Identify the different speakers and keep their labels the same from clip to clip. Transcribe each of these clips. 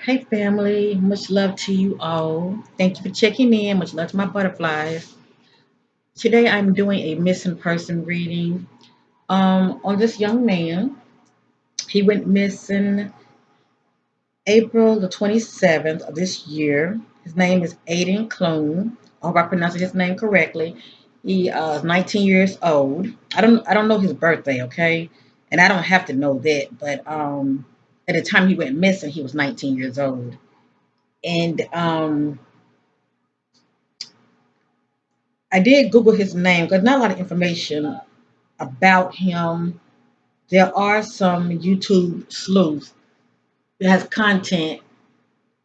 Speaker 1: Hey family, much love to you all. Thank you for checking in. Much love to my butterflies. Today I'm doing a missing person reading on this young man. He went missing April the 27th of this year. His name is Aidan Clune. I hope I pronounced his name correctly. He is 19 years old. I don't know his birthday, okay? And I don't have to know that, but at the time he went missing, he was 19 years old. And I did Google his name because not a lot of information about him. There are some YouTube sleuths that has content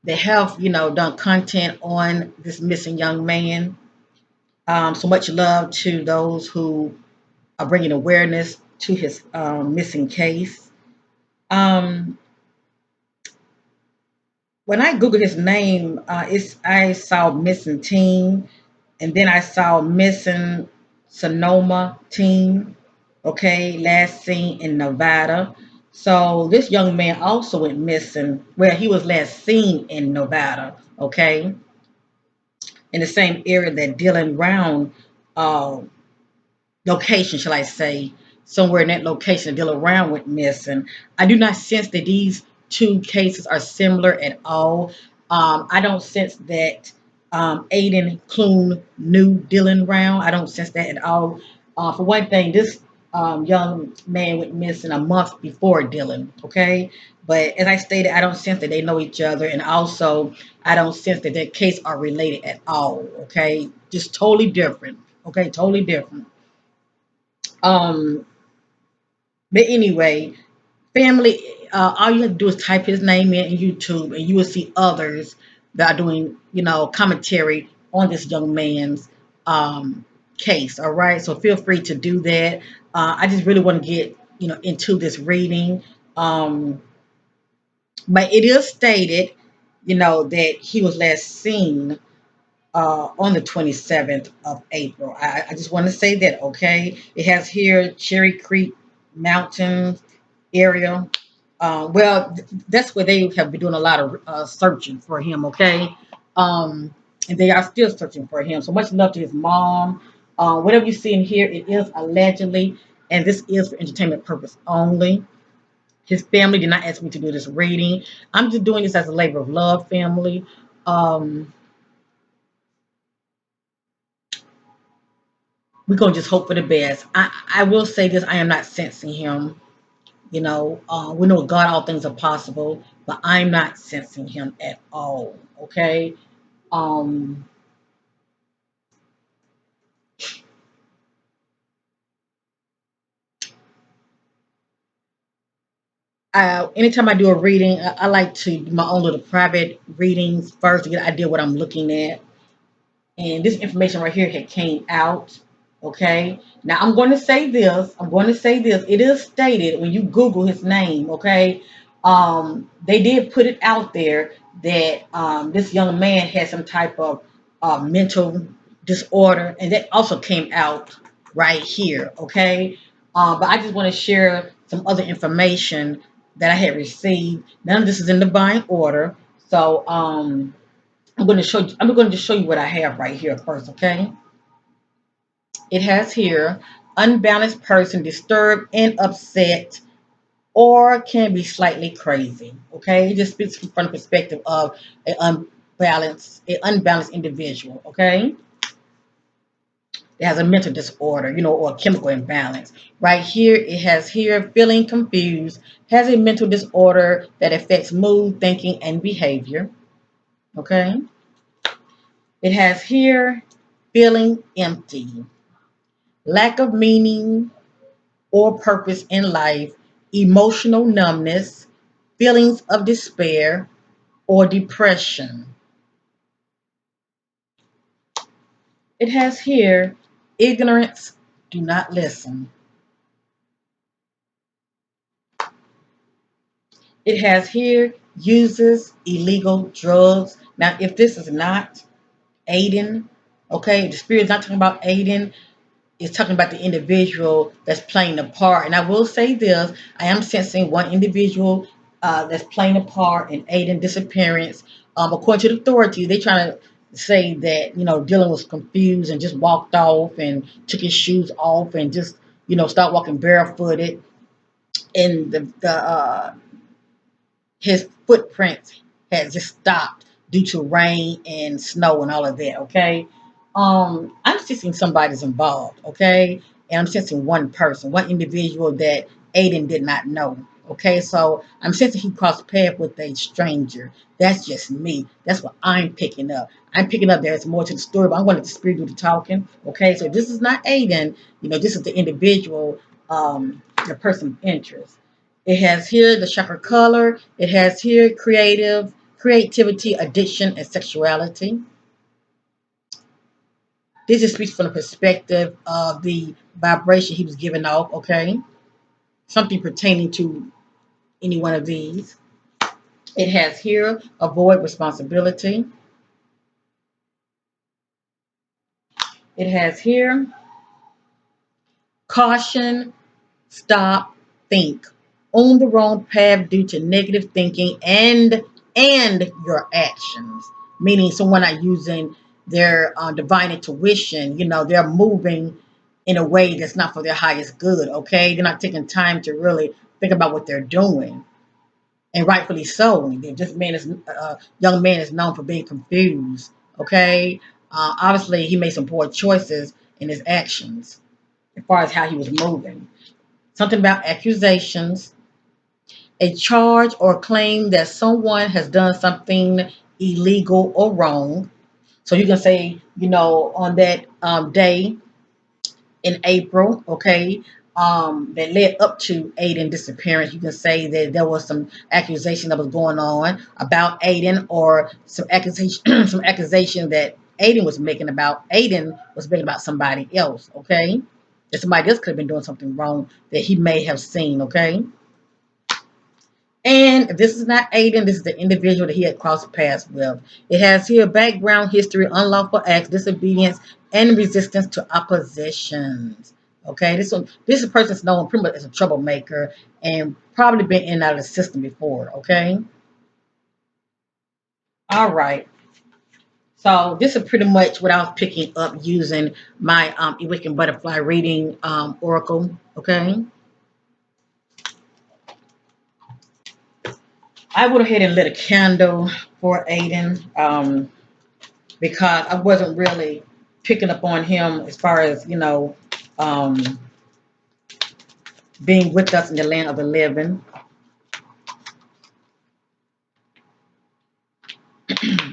Speaker 1: that have, done content on this missing young man. So much love to those who are bringing awareness to his missing case. Um, when I Googled his name, I saw missing teen, and then I saw missing Sonoma teen. Okay, last seen in Nevada. So this young man also went missing. Well, he was last seen in Nevada. Okay, in the same area that Dylan Brown uh, location, shall I say, somewhere in that location, Dylan Brown went missing. I do not sense that these two cases are similar at all. I don't sense that Aidan Clune knew Dylan Brown. I don't sense that at all. For one thing, this young man went missing a month before Dylan. Okay, but as I stated, I don't sense that they know each other, and also I don't sense that their case are related at all. Okay, just totally different. Okay, totally different. Um, but anyway, family, all you have to do is type his name in YouTube, and you will see others that are doing, commentary on this young man's case. All right, so feel free to do that. I just really want to get, into this reading. Um, but it is stated, that he was last seen on the 27th of April. I just want to say that, okay? It has here Cherry Creek Mountains area. That's where they have been doing a lot of searching for him, okay? Um, and they are still searching for him. So much love to his mom. Whatever you see in here, it is allegedly, and this is for entertainment purpose only. His family did not ask me to do this reading. I'm just doing this as a labor of love, family. Um, we're gonna just hope for the best. I will say this: I am not sensing him. We know with God all things are possible, but I'm not sensing him at all. Okay. Um. Anytime I do a reading, I like to do my own little private readings first to get an idea what I'm looking at. And this information right here had came out. Okay. Now I'm going to say this. I'm going to say this. It is stated when you Google his name. Okay. They did put it out there that this young man had some type of mental disorder, and that also came out right here. Okay. But I just want to share some other information that I had received. None of this is in divine order. So I'm going to show you what I have right here first, okay? It has here unbalanced person, disturbed and upset, or can be slightly crazy. Okay, it just speaks from the perspective of an unbalanced individual. Okay, it has a mental disorder, or a chemical imbalance. Right here, it has here feeling confused, has a mental disorder that affects mood, thinking, and behavior. Okay, it has here feeling empty, lack of meaning or purpose in life, emotional numbness, feelings of despair or depression. It has here ignorance, do not listen. It has here uses illegal drugs. Now, if this is not Aiden, okay, the spirit is not talking about Aiden, it's talking about the individual that's playing the part. And I will say this: I am sensing one individual that's playing a part in Aidan disappearance. According to the authorities, they trying to say that Dylan was confused and just walked off and took his shoes off and just start walking barefooted, and the his footprints had just stopped due to rain and snow and all of that. Okay, I'm sensing somebody's involved. Okay, and I'm sensing one person, one individual that Aiden did not know. Okay, so I'm sensing he crossed paths with a stranger. That's just me. That's what I'm picking up. I'm picking up there's more to the story, but I'm going to let the spirit do the talking. Okay, so this is not Aiden. This is the individual, the person of interest. It has here the chakra color. It has here creativity, addiction, and sexuality. This is speaks from the perspective of the vibration he was giving off, okay? Something pertaining to any one of these. It has here avoid responsibility. It has here caution, stop, think. On the wrong path due to negative thinking and your actions. Meaning someone not using their divine intuition. They're moving in a way that's not for their highest good. Okay, they're not taking time to really think about what they're doing, and rightfully so. Young man is known for being confused. Okay, obviously he made some poor choices in his actions as far as how he was moving. Something about accusations, a charge or claim that someone has done something illegal or wrong. So you can say, on that day in April, okay, that led up to Aiden disappearance, you can say that there was some accusation that was going on about Aiden, or some accusation, some accusation that Aiden was making about somebody else, okay? That somebody else could have been doing something wrong that he may have seen, okay? And if this is not Aiden, this is the individual that he had crossed paths with. It has here background history, unlawful acts, disobedience, and resistance to oppositions. Okay, this person's known pretty much as a troublemaker and probably been in and out of the system before. Okay, all right. So this is pretty much what I was picking up using my Awakened Butterfly reading oracle. Okay, I went ahead and lit a candle for Aiden. Because I wasn't really picking up on him as far as um, being with us in the land of the living.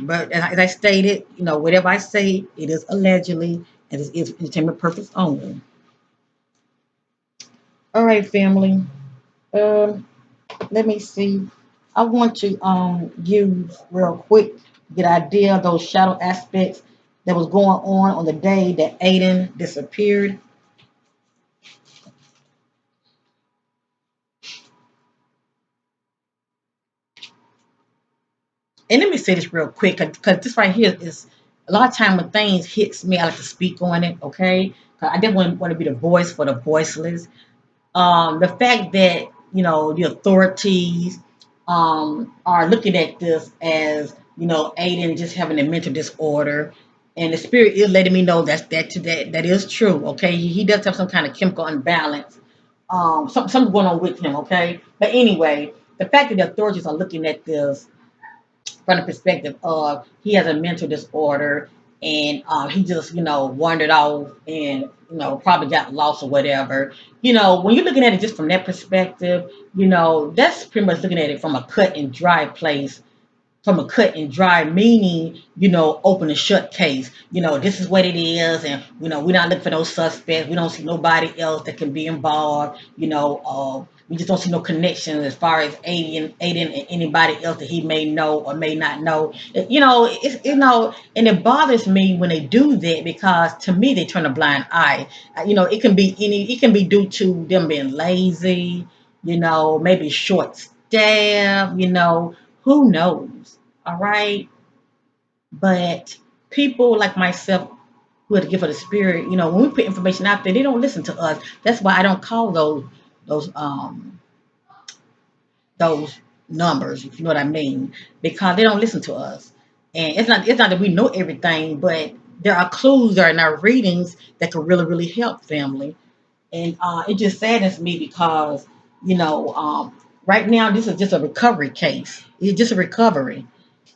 Speaker 1: But as I stated, whatever I say, it is allegedly, and it is entertainment purpose only. All right, family. Um, Let me see. I want to use real quick get an idea of those shadow aspects that was going on the day that Aiden disappeared. And let me say this real quick, because this right here is a lot of time when things hits me, I like to speak on it. Okay, 'cause I definitely want to be the voice for the voiceless. The fact that the authorities are looking at this as Aiden just having a mental disorder, and the spirit is letting me know that is true. Okay, he does have some kind of chemical imbalance, something going on with him. Okay, but anyway, the fact that the authorities are looking at this from the perspective of he has a mental disorder, and he just wandered off and probably got lost or whatever. When you're looking at it just from that perspective, that's pretty much looking at it from a cut and dry place, from a cut and dry, meaning, open and shut case. This is what it is, and we're not looking for those suspects. We don't see nobody else that can be involved. We just don't see no connection as far as Aiden and anybody else that he may know or may not know. It's and it bothers me when they do that, because to me they turn a blind eye. It can be due to them being lazy, maybe short staff, who knows? All right. But people like myself who are the gift of the spirit, when we put information out there, they don't listen to us. That's why I don't call those those numbers, if you know what I mean, because they don't listen to us. And it's not that we know everything, but there are clues that are in our readings that could really, really help family. And it just saddens me because, you know, right now this is just a recovery case. It's just a recovery.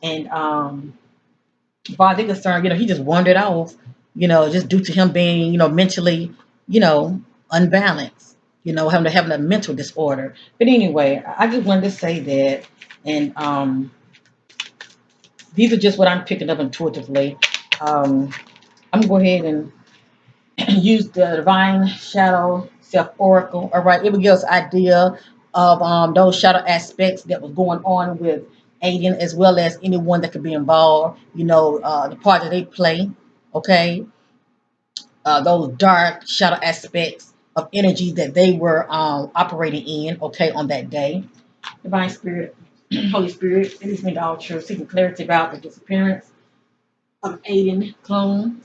Speaker 1: And as far as they're concerned, he just wandered off, just due to him being, mentally, you know, unbalanced, having a mental disorder. But anyway, I just wanted to say that. And these are just what I'm picking up intuitively. I'm gonna go ahead and use the divine shadow self oracle. All right, it will give us an idea of those shadow aspects that was going on with Aidan, as well as anyone that could be involved. The part that they play. Okay, those dark shadow aspects of energy that they were operating in. Okay, on that day, divine spirit, Holy Spirit, it is me to all truth, seeking clarity about the disappearance of Aidan Clune.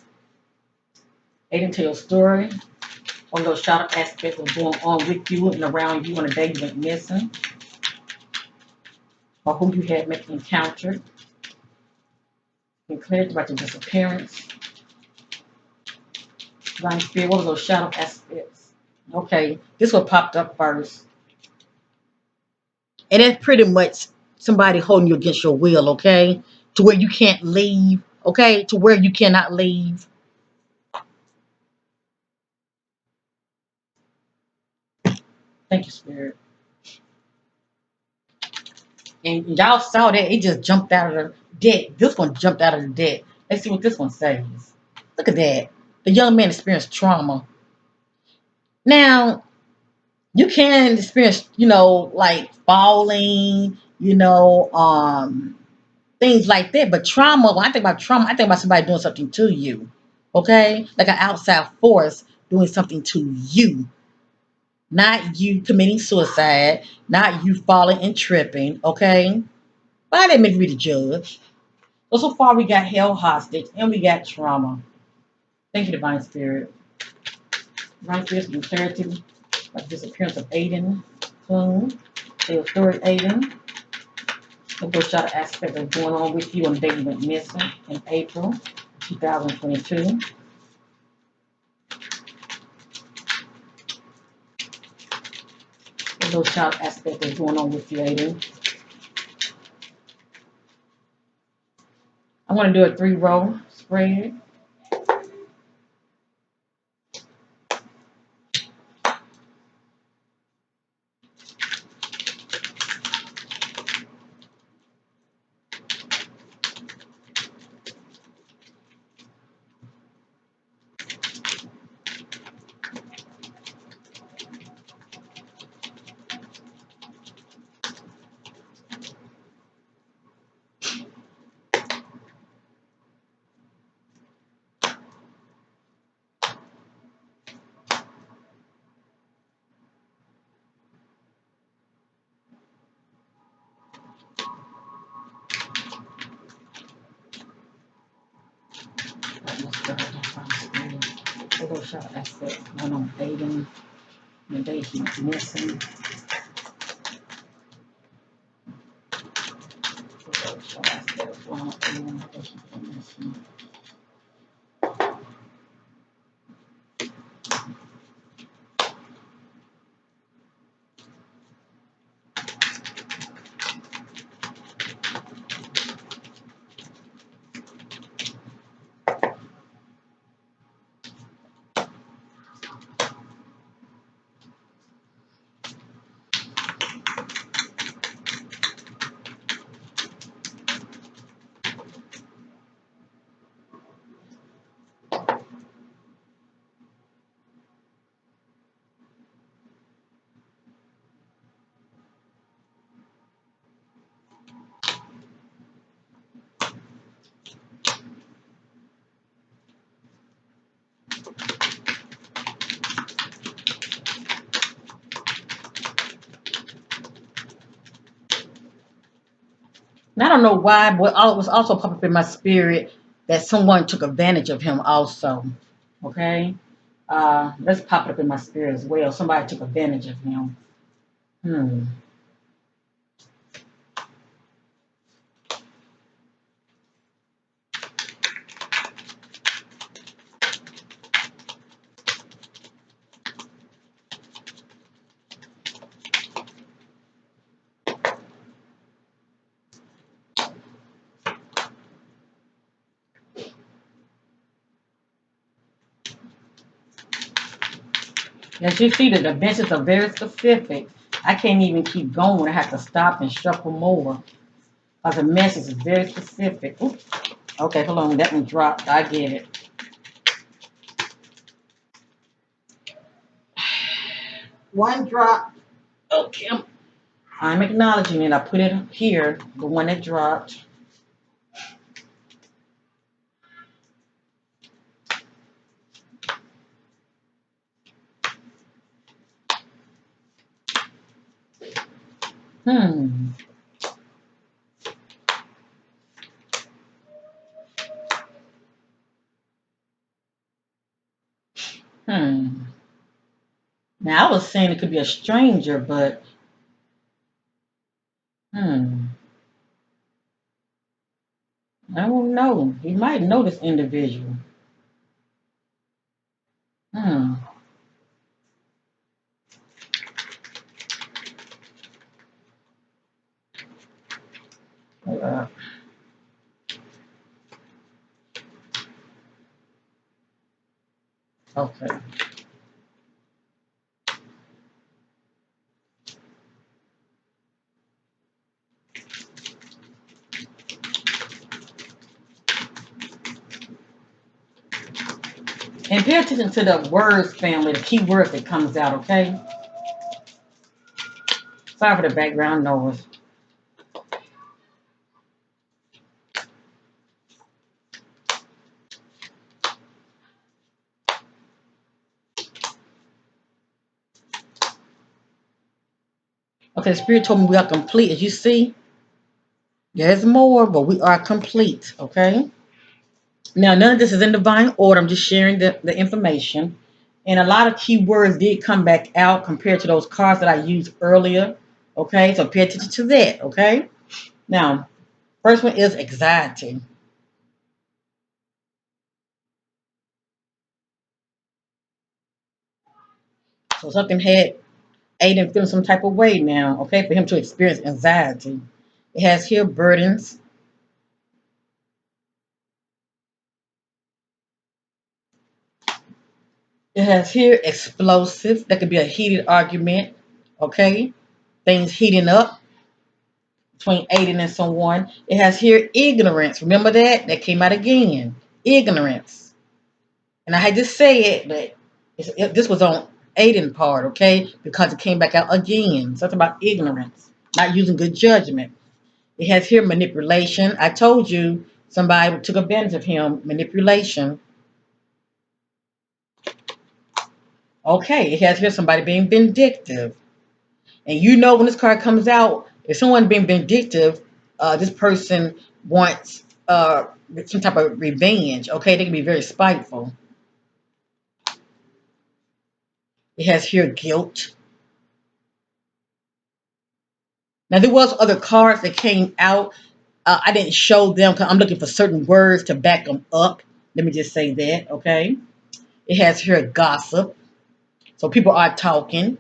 Speaker 1: Aidan, tell your story. Or those shadow aspects of going on with you and around you on a day you went missing, or who you had encountered, and clarity about your disappearance. Divine Spirit, what are those shadow aspects? Okay, this one popped up first. And it's pretty much somebody holding you against your will, okay? To where you can't leave, okay? To where you cannot leave. Thank you, Spirit. And y'all saw that, it just jumped out of the deck. This one jumped out of the deck. Let's see what this one says. Look at that. The young man experienced trauma. Now, you can experience, like falling, things like that. But trauma, when I think about trauma, I think about somebody doing something to you. Okay? Like an outside force doing something to you. Not you committing suicide, not you falling and tripping, okay? But I didn't make me the judge. So far we got held hostage and we got trauma. Thank you, Divine Spirit. Divine Spirit, some clarity about the disappearance of Aidan Clune. Tell your story, Aidan. The bush shot aspect of going on with you on the day you went missing in April 2022. The bush shot aspect of going on with you, Aidan. I'm going to do a 3-row spread. The bush shot aspect going on with Aidan. The day he was missing. The bush shot aspect going on with Aidan. The day he was missing. And I don't know why, but it was also popping up in my spirit that someone took advantage of him also. Okay? That's popping up in my spirit as well. Somebody took advantage of him. Hmm. As you see, the dimensions are very specific. I can't even keep going. I have to stop and shuffle more. Because the message is very specific. Ooh. Okay, hold on. That one dropped. I get it. One drop. Okay. I'm acknowledging it. I put it here. The one that dropped. Hmm. Hmm. Now, I was saying it could be a stranger, but hmm. I don't know. He might know this individual. Hmm. Uh, okay. And pay attention to the words family, the key words that comes out, okay? Sorry for the background noise. Okay, the spirit told me we are complete. As you see, there's more, but we are complete, okay? Now, none of this is in divine order. I'm just sharing the information. And a lot of key words did come back out compared to those cards that I used earlier, okay? So pay attention to that, okay? Now, first one is anxiety. So something had Aidan feeling some type of way now, okay, for him to experience anxiety. It has here burdens. It has here explosive. That could be a heated argument, okay? Things heating up between Aiden and someone. It has here ignorance. Remember that? That came out again. Ignorance. And I had to say it, but this was on Aiden part, okay? Because it came back out again. Something about ignorance, not using good judgment. It has here manipulation. I told you somebody took advantage of him. Manipulation. Okay, it has here somebody being vindictive. And you know when this card comes out, if someone being vindictive, this person wants some type of revenge. Okay, they can be very spiteful. It has here guilt. Now there was other cards that came out. I didn't show them because I'm looking for certain words to back them up. Let me just say that. Okay. It has here gossip. So people are talking.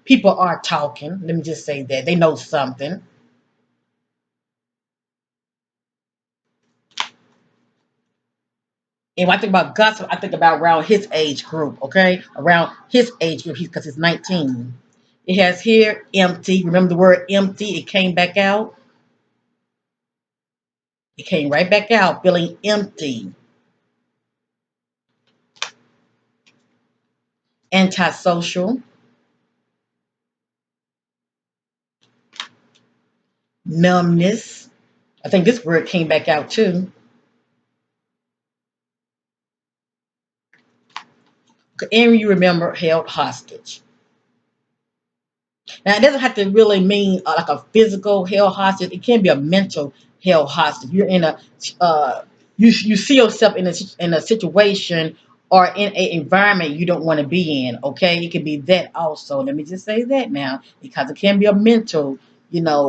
Speaker 1: People are talking. Let me just say that they know something. And when I think about gossip, I think about around his age group, okay? Around his age group, because he's 19. It has here empty. Remember the word empty? It came back out. It came right back out, feeling empty. Antisocial. Numbness. I think this word came back out too. And you remember held hostage. Now, it doesn't have to really mean like a physical held hostage. It can be a mental held hostage. You're in a, you see yourself in a situation or in an environment you don't want to be in. Okay, it can be that also. Let me just say that now because it can be a mental,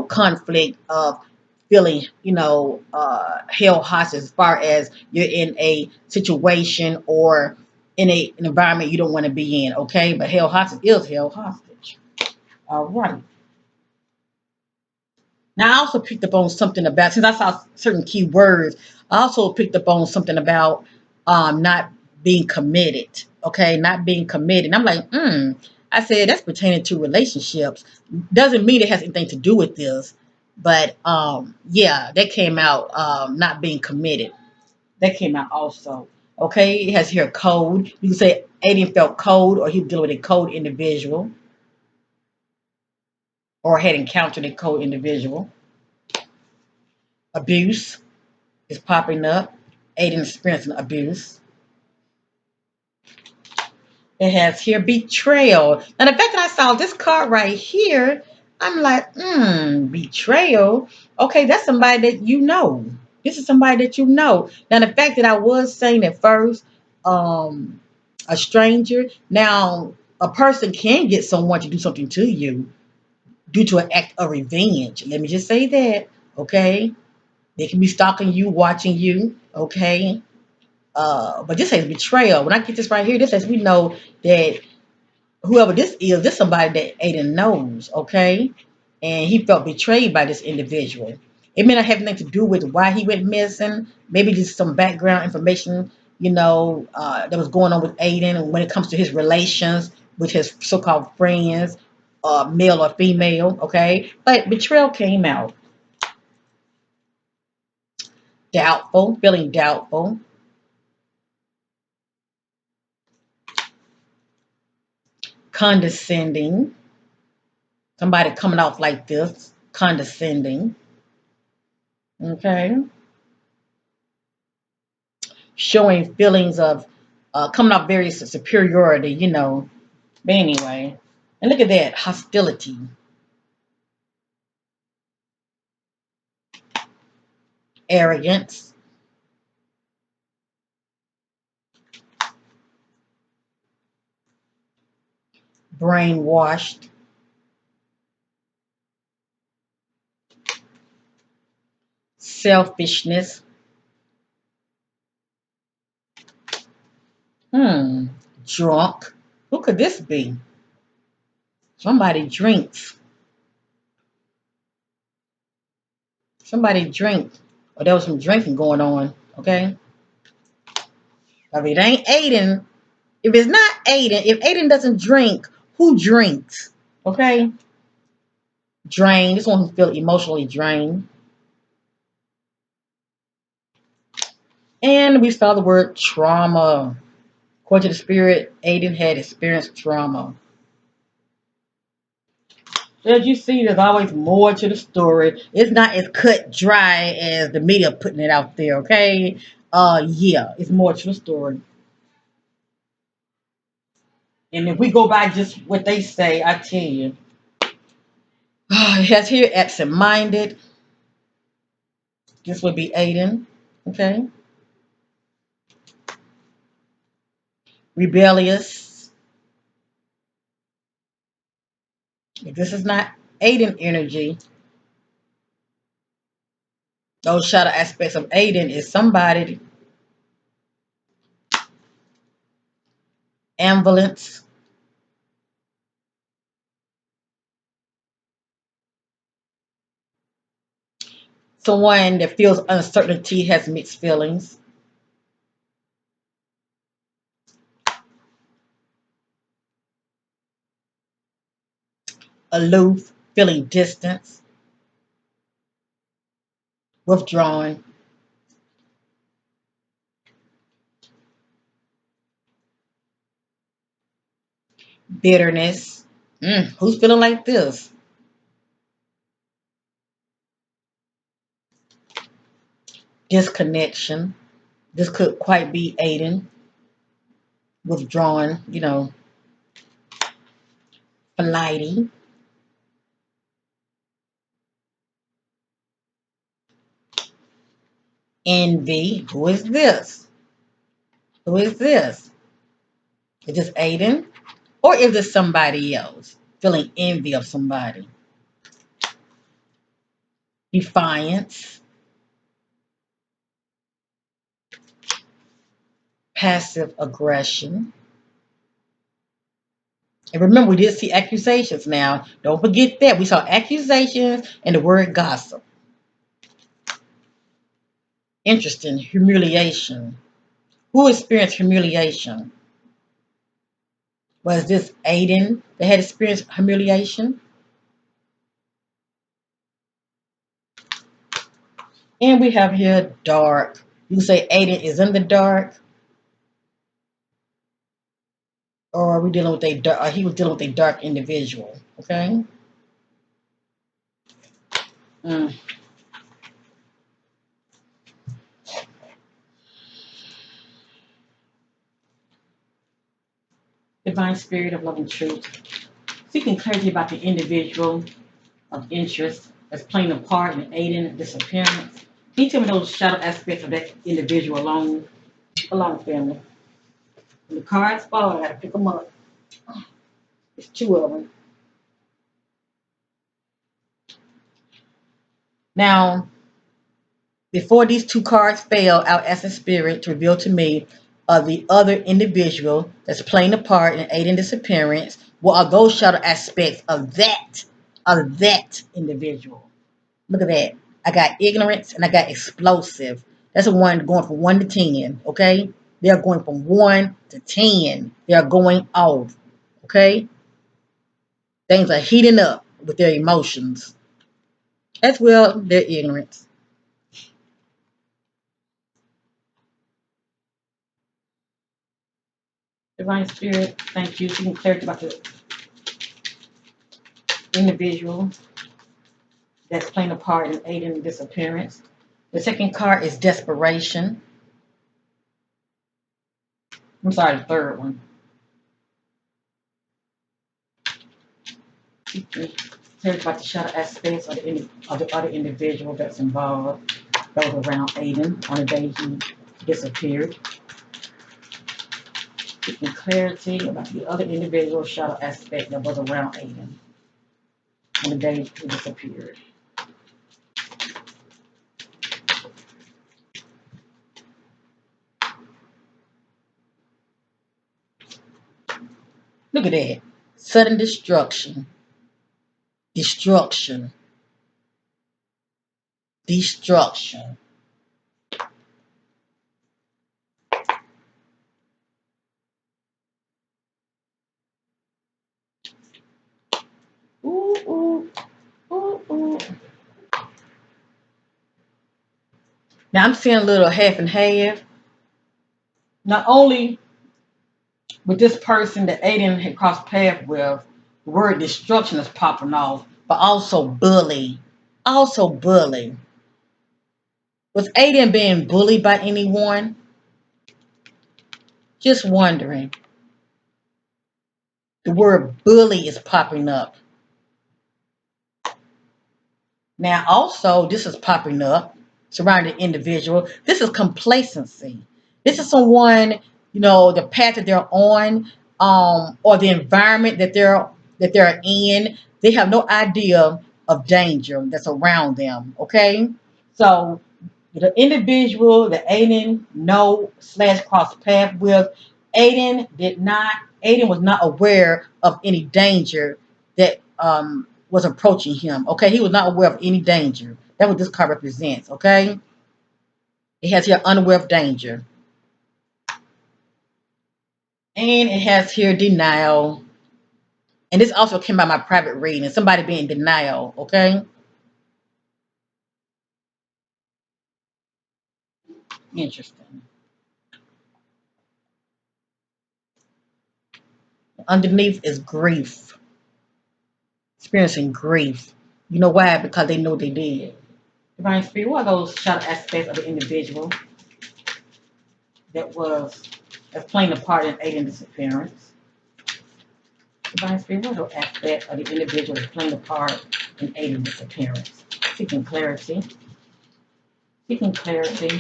Speaker 1: conflict of feeling, held hostage as far as you're in a situation or in an environment you don't want to be in. Okay, but held hostage is held hostage. All right. Now, I also picked up on something about, since I saw certain key words, I also picked up on something about not being committed. Okay, not being committed. And I'm like, I said that's pertaining to relationships. Doesn't mean it has anything to do with this, but yeah, that came out. Not being committed. That came out also. Okay, it has here code. You can say Aiden felt cold, or he was dealing with a cold individual, or had encountered a cold individual. Abuse is popping up. Aiden experiencing abuse. It has here betrayal. Now the fact that I saw this card right here, I'm like, betrayal. Okay, that's somebody that you know. This is somebody that you know. Now the fact that I was saying at first, um, a stranger. Now a person can get someone to do something to you due to an act of revenge. Let me just say that. Okay, they can be stalking you, watching you. Okay, but this says betrayal. When I get this right here, this says we know that whoever this is somebody that Aiden knows, okay? And he felt betrayed by this individual. It may not have anything to do with why he went missing. Maybe just some background information, that was going on with Aiden when it comes to his relations with his so-called friends, male or female, okay? But betrayal came out. Doubtful, feeling doubtful, condescending. Somebody coming off like this, condescending, okay? Showing feelings of coming off very superiority. But anyway, and look at that hostility, arrogance, brainwashed, selfishness. Hmm, drunk. Who could this be? Somebody drinks. Somebody drinks. Or there was some drinking going on. Okay. If it ain't Aiden, if it's not Aiden, if Aiden doesn't drink, who drinks? Okay. Drained. This one who feel emotionally drained. And we saw the word trauma. According to the spirit, Aiden had experienced trauma. As you see, there's always more to the story. It's not as cut dry as the media putting it out there, okay? Yeah, it's more to the story. And if we go by just what they say, I tell you, it has here absent-minded. This would be Aiden, okay? Rebellious. If this is not Aiden energy, those shadow aspects of Aiden is somebody, ambivalence, someone that feels uncertainty, has mixed feelings, aloof, feeling distance, withdrawn, bitterness. Who's feeling like this? Disconnection. This could quite be Aiden, withdrawn, flighty, envy. Who is this? Who is this? Is this Aiden? Or is this somebody else? Feeling envy of somebody. Defiance, passive aggression. And remember, we did see accusations now. Don't forget that. We saw accusations and the word gossip. Interesting. Humiliation. Who experienced humiliation? Was this Aidan that had experienced humiliation? And we have here dark. You say Aidan is in the dark, or are we dealing with a dark? He was dealing with a dark individual. Okay. Mm. Divine spirit of love and truth. Seeking clarity about the individual of interest that's playing a part in Aidan's disappearance. Can you tell me those shadow aspects of that individual alone family? When the cards fall, I gotta pick them up. It's two of them. Now, before these two cards fell out as a spirit to reveal to me the other individual that's playing a part in Aidan's disappearance, what are those shadow aspects of that individual? Look at that. I got ignorance and I got explosive. That's the one going from 1 to 10, okay? They're going from 1 to 10. They're going off, okay? Things are heating up with their emotions as well their ignorance. Divine Spirit, thank you. Seeking clarity about the individual that's playing a part in Aidan's disappearance. The second card is desperation. I'm sorry, the third one. Seeking clarity about the shadow aspects of the other individual that's involved, those around Aidan on the day he disappeared. Seeking clarity about the other individual shadow aspect that was around Aidan on the day he disappeared. Look at that. Sudden destruction. Destruction. Destruction. Ooh, ooh, ooh, ooh. Now I'm seeing a little half and half. Not only with this person that Aidan had crossed paths with, the word destruction is popping off, but also bully. Also bully. Was Aidan being bullied by anyone? Just wondering. The word bully is popping up. Now, also, this is popping up surrounding the individual. This is complacency. This is someone, the path that they're on, or the environment that they're in. They have no idea of danger that's around them. Okay, so the individual that Aidan know slash cross path with, Aidan was not aware of any danger that was approaching him. Okay, he was not aware of any danger. That's what this card represents. Okay, it has here unaware of danger, and it has here denial. And this also came by my private reading. Somebody being in denial. Okay, interesting. Underneath is grief, experiencing grief. You know why? Because they know they did. Divine Spirit, what are those shadow aspects of the individual that was that's playing a part in Aidan's disappearance? Divine Spirit, what are those aspects of the individual that's playing a part in Aidan's disappearance? Seeking clarity. Seeking clarity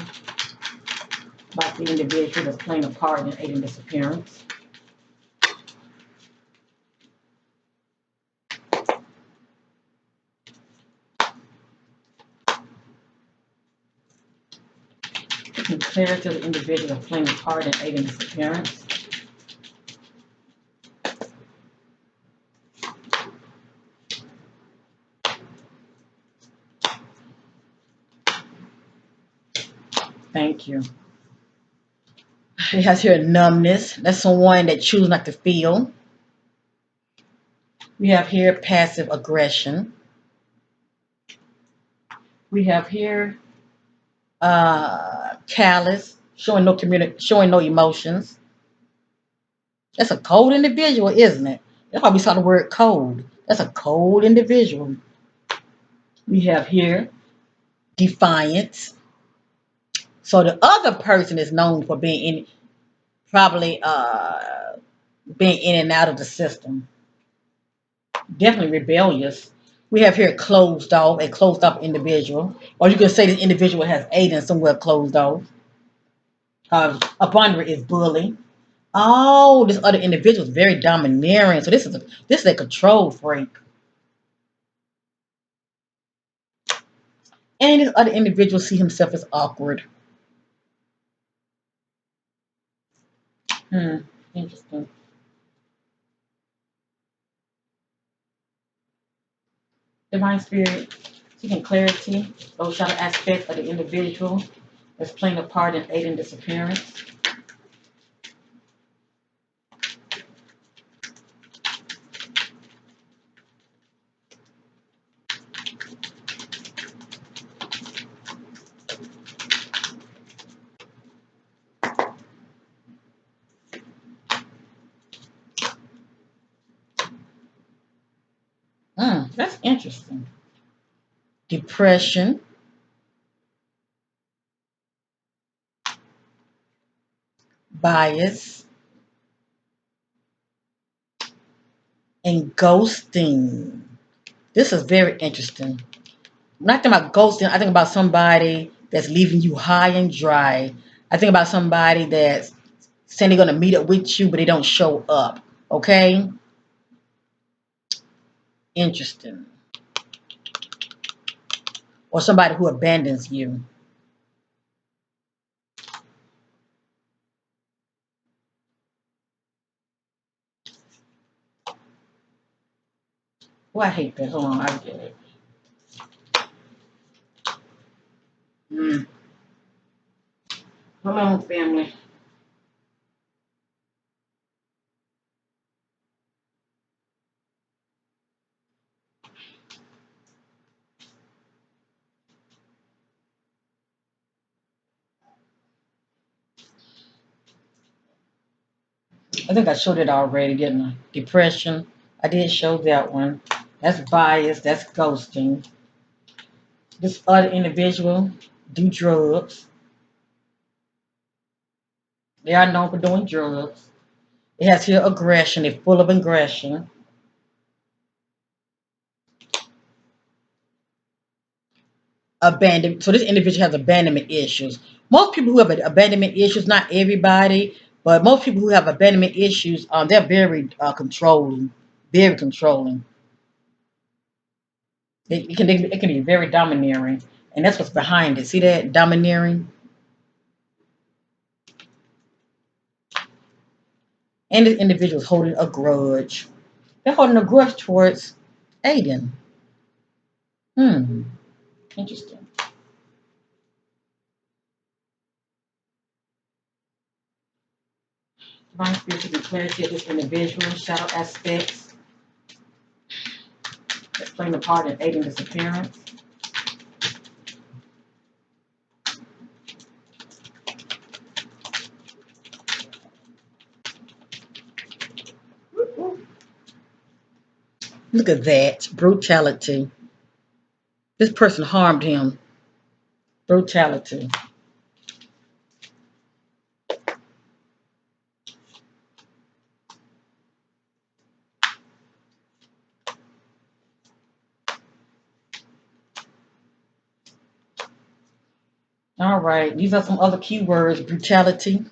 Speaker 1: about the individual that's playing a part in Aidan's disappearance. Seeking clarity of the individual that's playing a part in Aidan's disappearance. Thank you. It has here numbness. That's someone that chooses not to feel. We have here passive aggression. We have here callous, showing no emotions. That's a cold individual, isn't it? That's why we saw the word cold. That's a cold individual. We have here defiance. So the other person is known for being probably being in and out of the system. Definitely rebellious. We have here a closed off individual. Or you can say this individual has Aidan somewhere closed off. Up under it is bully. Oh, this other individual is very domineering. So this is a control freak. And this other individual see himself as awkward. Hmm, interesting. Divine Spirit, seeking clarity, those shadow aspects of the individual that's playing a part in aiding disappearance. That's interesting. Depression, bias, and ghosting. This is very interesting. When I think about ghosting, I think about somebody that's leaving you high and dry. I think about somebody that's saying they're going to meet up with you, but they don't show up. Okay? Interesting. Or somebody who abandons you. Oh, I hate that. Hold on, I get it. Mm. Hold on, family. I think I showed it already, didn't I? Depression. I did show that one. That's bias. That's ghosting. This other individual do drugs. They are known for doing drugs. It has here aggression. They're full of aggression. Abandonment. So this individual has abandonment issues. Most people who have abandonment issues, not everybody, but most people who have abandonment issues, they're very controlling, very controlling. It can be very domineering, and that's what's behind it. See that domineering, and this individual is holding a grudge. They're holding a grudge towards Aidan. Hmm, interesting. Divine spiritual clarity of this individual, shadow aspects that's playing a part in Aidan's disappearance. Look at that brutality. This person harmed him. Brutality. All right. These are some other keywords: brutality,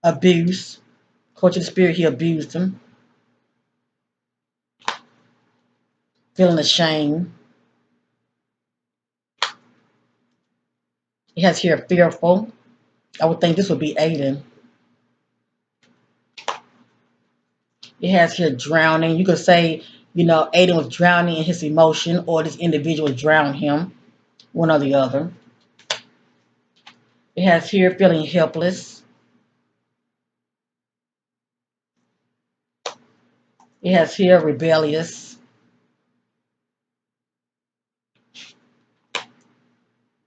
Speaker 1: abuse. Coach of the spirit, he abused him. Feeling ashamed. He has here fearful. I would think this would be Aidan. It has here drowning. You could say, Aidan was drowning in his emotion, or this individual drowned him, one or the other. It has here feeling helpless. It has here rebellious.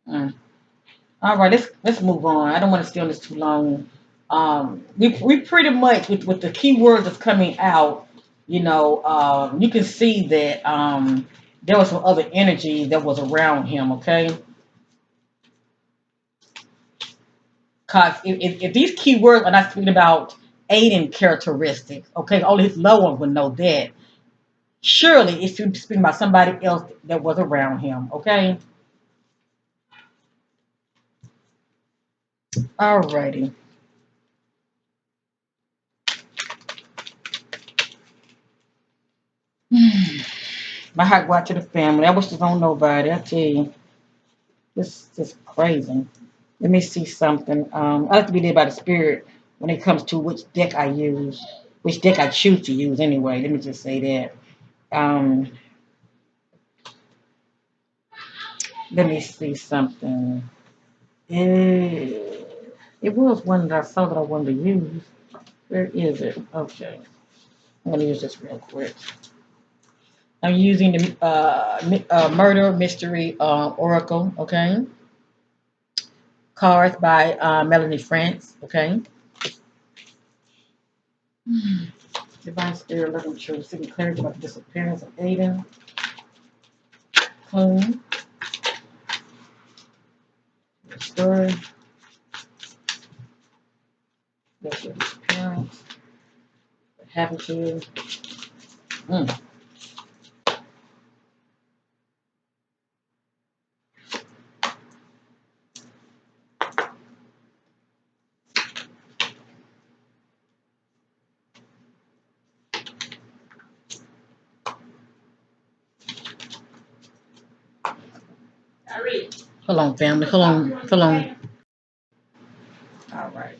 Speaker 1: Mm. All right, let's move on. I don't want to stay on this too long. We pretty much with the keywords that's coming out, you can see that there was some other energy that was around him. Okay, because if these keywords are not speaking about Aidan characteristics, okay, only his loved ones would know that. Surely it should be speaking about somebody else that was around him. Okay, alrighty. My heart go out to the family. I wish this on nobody. I tell you, this is crazy. Let me see something. I like to be led by the spirit when it comes to which deck I use, which deck I choose to use anyway. Let me just say that. Um, Let me see something. It was one that I saw that I wanted to use. Where is it? Okay, I'm gonna use this real quick. I'm using the murder mystery oracle. Okay, cards by Melanie France. Okay. Divine Spirit, Living Truth, seeking clarity about the disappearance of Aidan Clune. The story, what's your disappearance, what happened to you. Mm. Hold on, family. Hold on. Hold on. All right.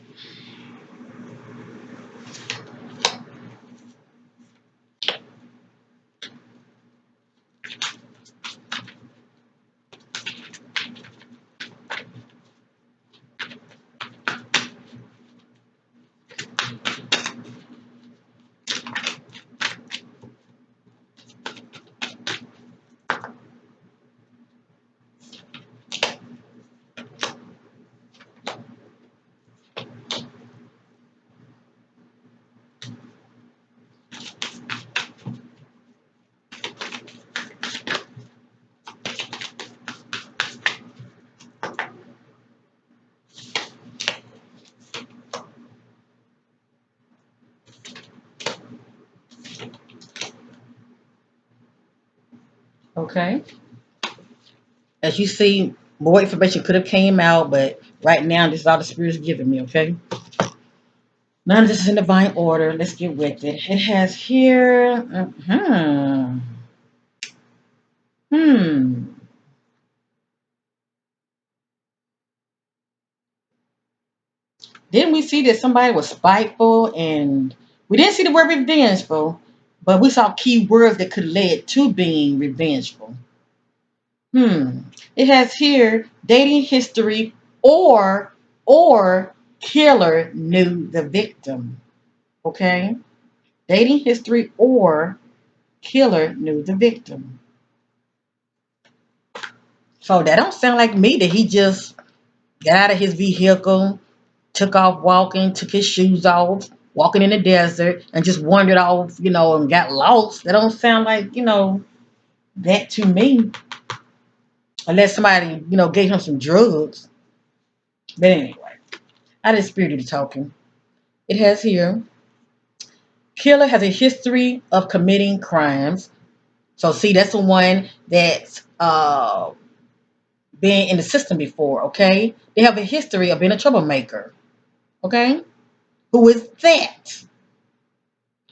Speaker 1: Okay. As you see, more information could have came out, but right now this is all the spirit's giving me. Okay. None of this is in divine order. Let's get with it. It has here. Hmm. Didn't we see that somebody was spiteful and we didn't see the word revengeful, but we saw key words that could lead to being revengeful. Hmm. It has here dating history or killer knew the victim. Okay? Dating history or killer knew the victim. So that don't sound like me that he just got out of his vehicle, took off walking, took his shoes off, walking in the desert, and just wandered off, and got lost. That don't sound like, that to me. Unless somebody, gave him some drugs. But anyway, I just spirited talking. It has here, killer has a history of committing crimes. So see, that's the one that's been in the system before, okay? They have a history of being a troublemaker, okay? Who is that?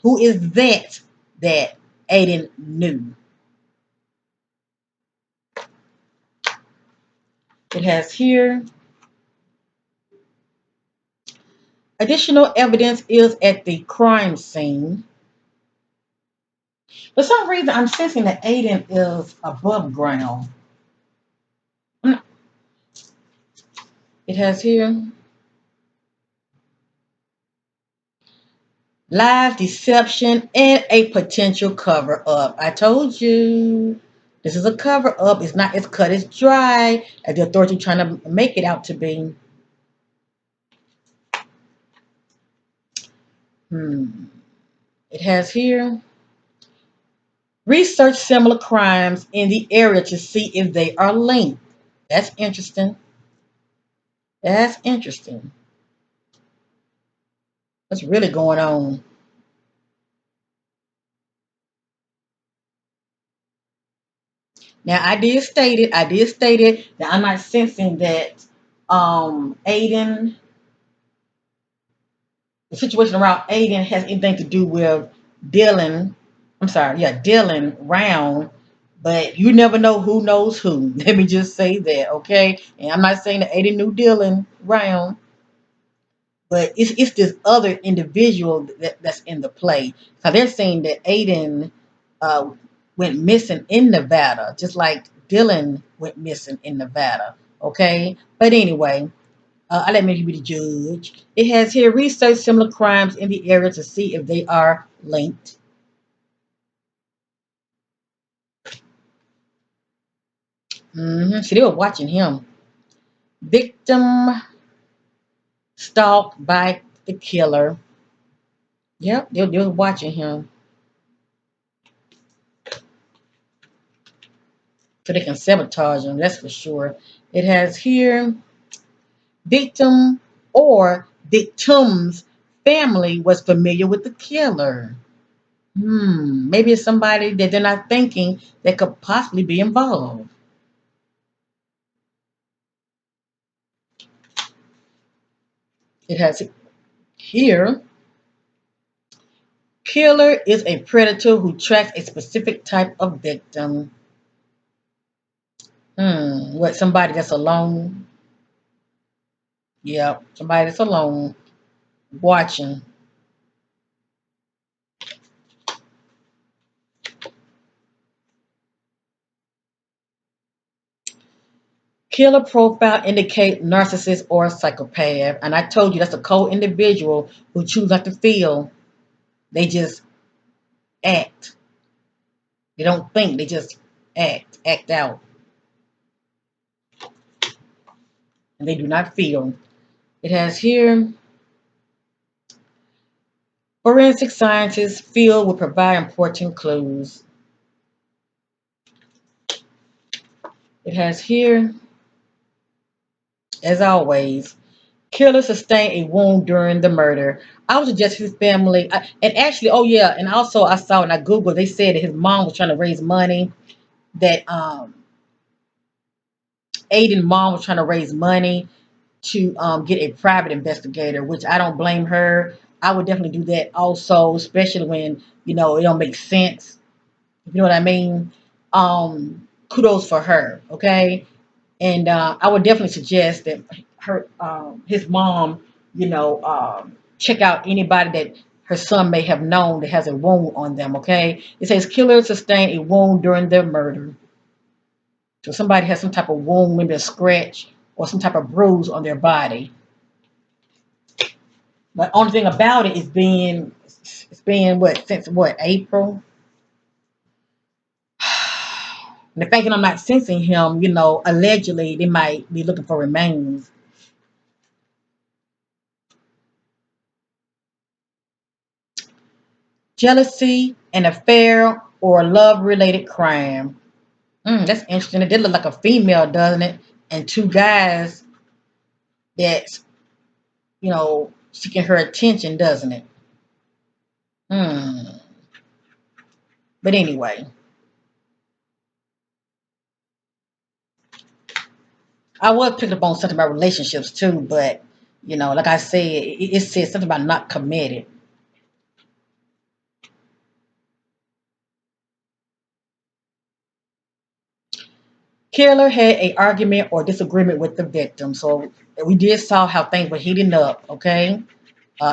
Speaker 1: Who is that Aidan knew? It has here, additional evidence is at the crime scene. For some reason, I'm sensing that Aidan is above ground. It has here, Lies, deception, and a potential cover up. I told you this is a cover up. It's not as cut as dry as the authority trying to make it out to be. Hmm. It has here research similar crimes in the area to see if they are linked. That's interesting. That's interesting. What's really going on? Now I did state it that I'm not sensing that Aidan, the situation around Aidan has anything to do with Dylan. I'm sorry, yeah, Dylan Round, but you never know who knows who. Let me just say that, okay? And I'm not saying that Aidan knew Dylan Round, but it's this other individual that's in the play. So they're saying that Aidan uh, went missing in Nevada, just like Dylan went missing in Nevada. Okay, but anyway, I let me be the judge. It has here research similar crimes in the area to see if they are linked. See, they were watching him. Victim stalked by the killer. Yep, they were watching him so they can sabotage him. That's for sure. It has here victim or victim's family was familiar with the killer. Maybe it's somebody that they're not thinking that could possibly be involved. It has here killer is a predator who tracks a specific type of victim. What, somebody that's alone? Yeah, somebody that's alone watching. Killer profile indicate narcissist or psychopath. And I told you that's a cold individual who choose not to feel. They just act. They don't think, they just act out. And they do not feel. It has here forensic scientists feel will provide important clues. It has here, as always, killer sustained a wound during the murder. I would suggest his family, and actually, oh yeah, and also I saw when I Googled, they said that his mom was trying to raise money. That Aiden's mom was trying to raise money to get a private investigator, which I don't blame her. I would definitely do that also, especially when it don't make sense. You know what I mean? Kudos for her, okay? And I would definitely suggest that his mom, check out anybody that her son may have known that has a wound on them. Okay, it says killer sustained a wound during their murder. So somebody has some type of wound, maybe a scratch or some type of bruise on their body. But only thing about it is it's been what since what April. And the fact that I'm not sensing him, allegedly they might be looking for remains. Jealousy, an affair, or a love-related crime. That's interesting. It did look like a female, doesn't it? And two guys that's, seeking her attention, doesn't it? Hmm. But anyway, I was picking up on something about relationships too, but, like I said, it said something about not committed. Killer had a argument or disagreement with the victim. So we did saw how things were heating up, okay?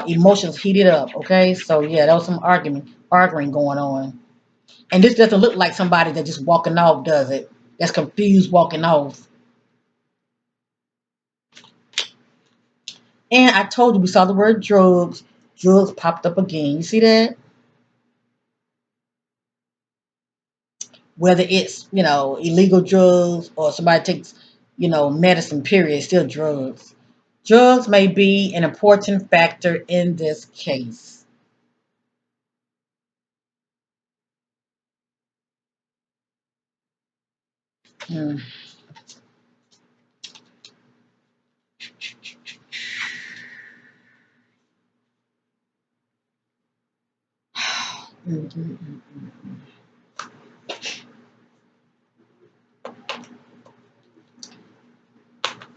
Speaker 1: Emotions heated up, okay? So yeah, there was some arguing going on. And this doesn't look like somebody that's just walking off, does it? That's confused walking off. And I told you we saw the word drugs. drugs popped up again. You see that? Whether it's, illegal drugs or somebody takes, medicine, period, it's still drugs. Drugs may be an important factor in this case. Mm. Mm, mm, mm, mm.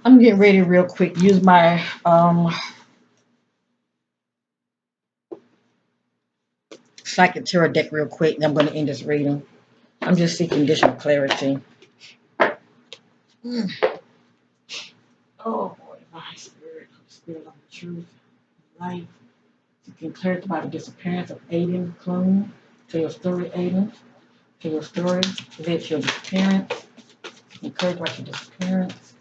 Speaker 1: I'm getting ready real quick. Use my psychic tarot deck real quick, and I'm going to end this reading. I'm just seeking additional clarity. Mm. Oh boy, my spirit of the truth, life. Seeking clarity about the disappearance of Aidan Clune. Tell your story, Aidan. Tell your story. Is it your disappearance? Seeking clarity about your disappearance.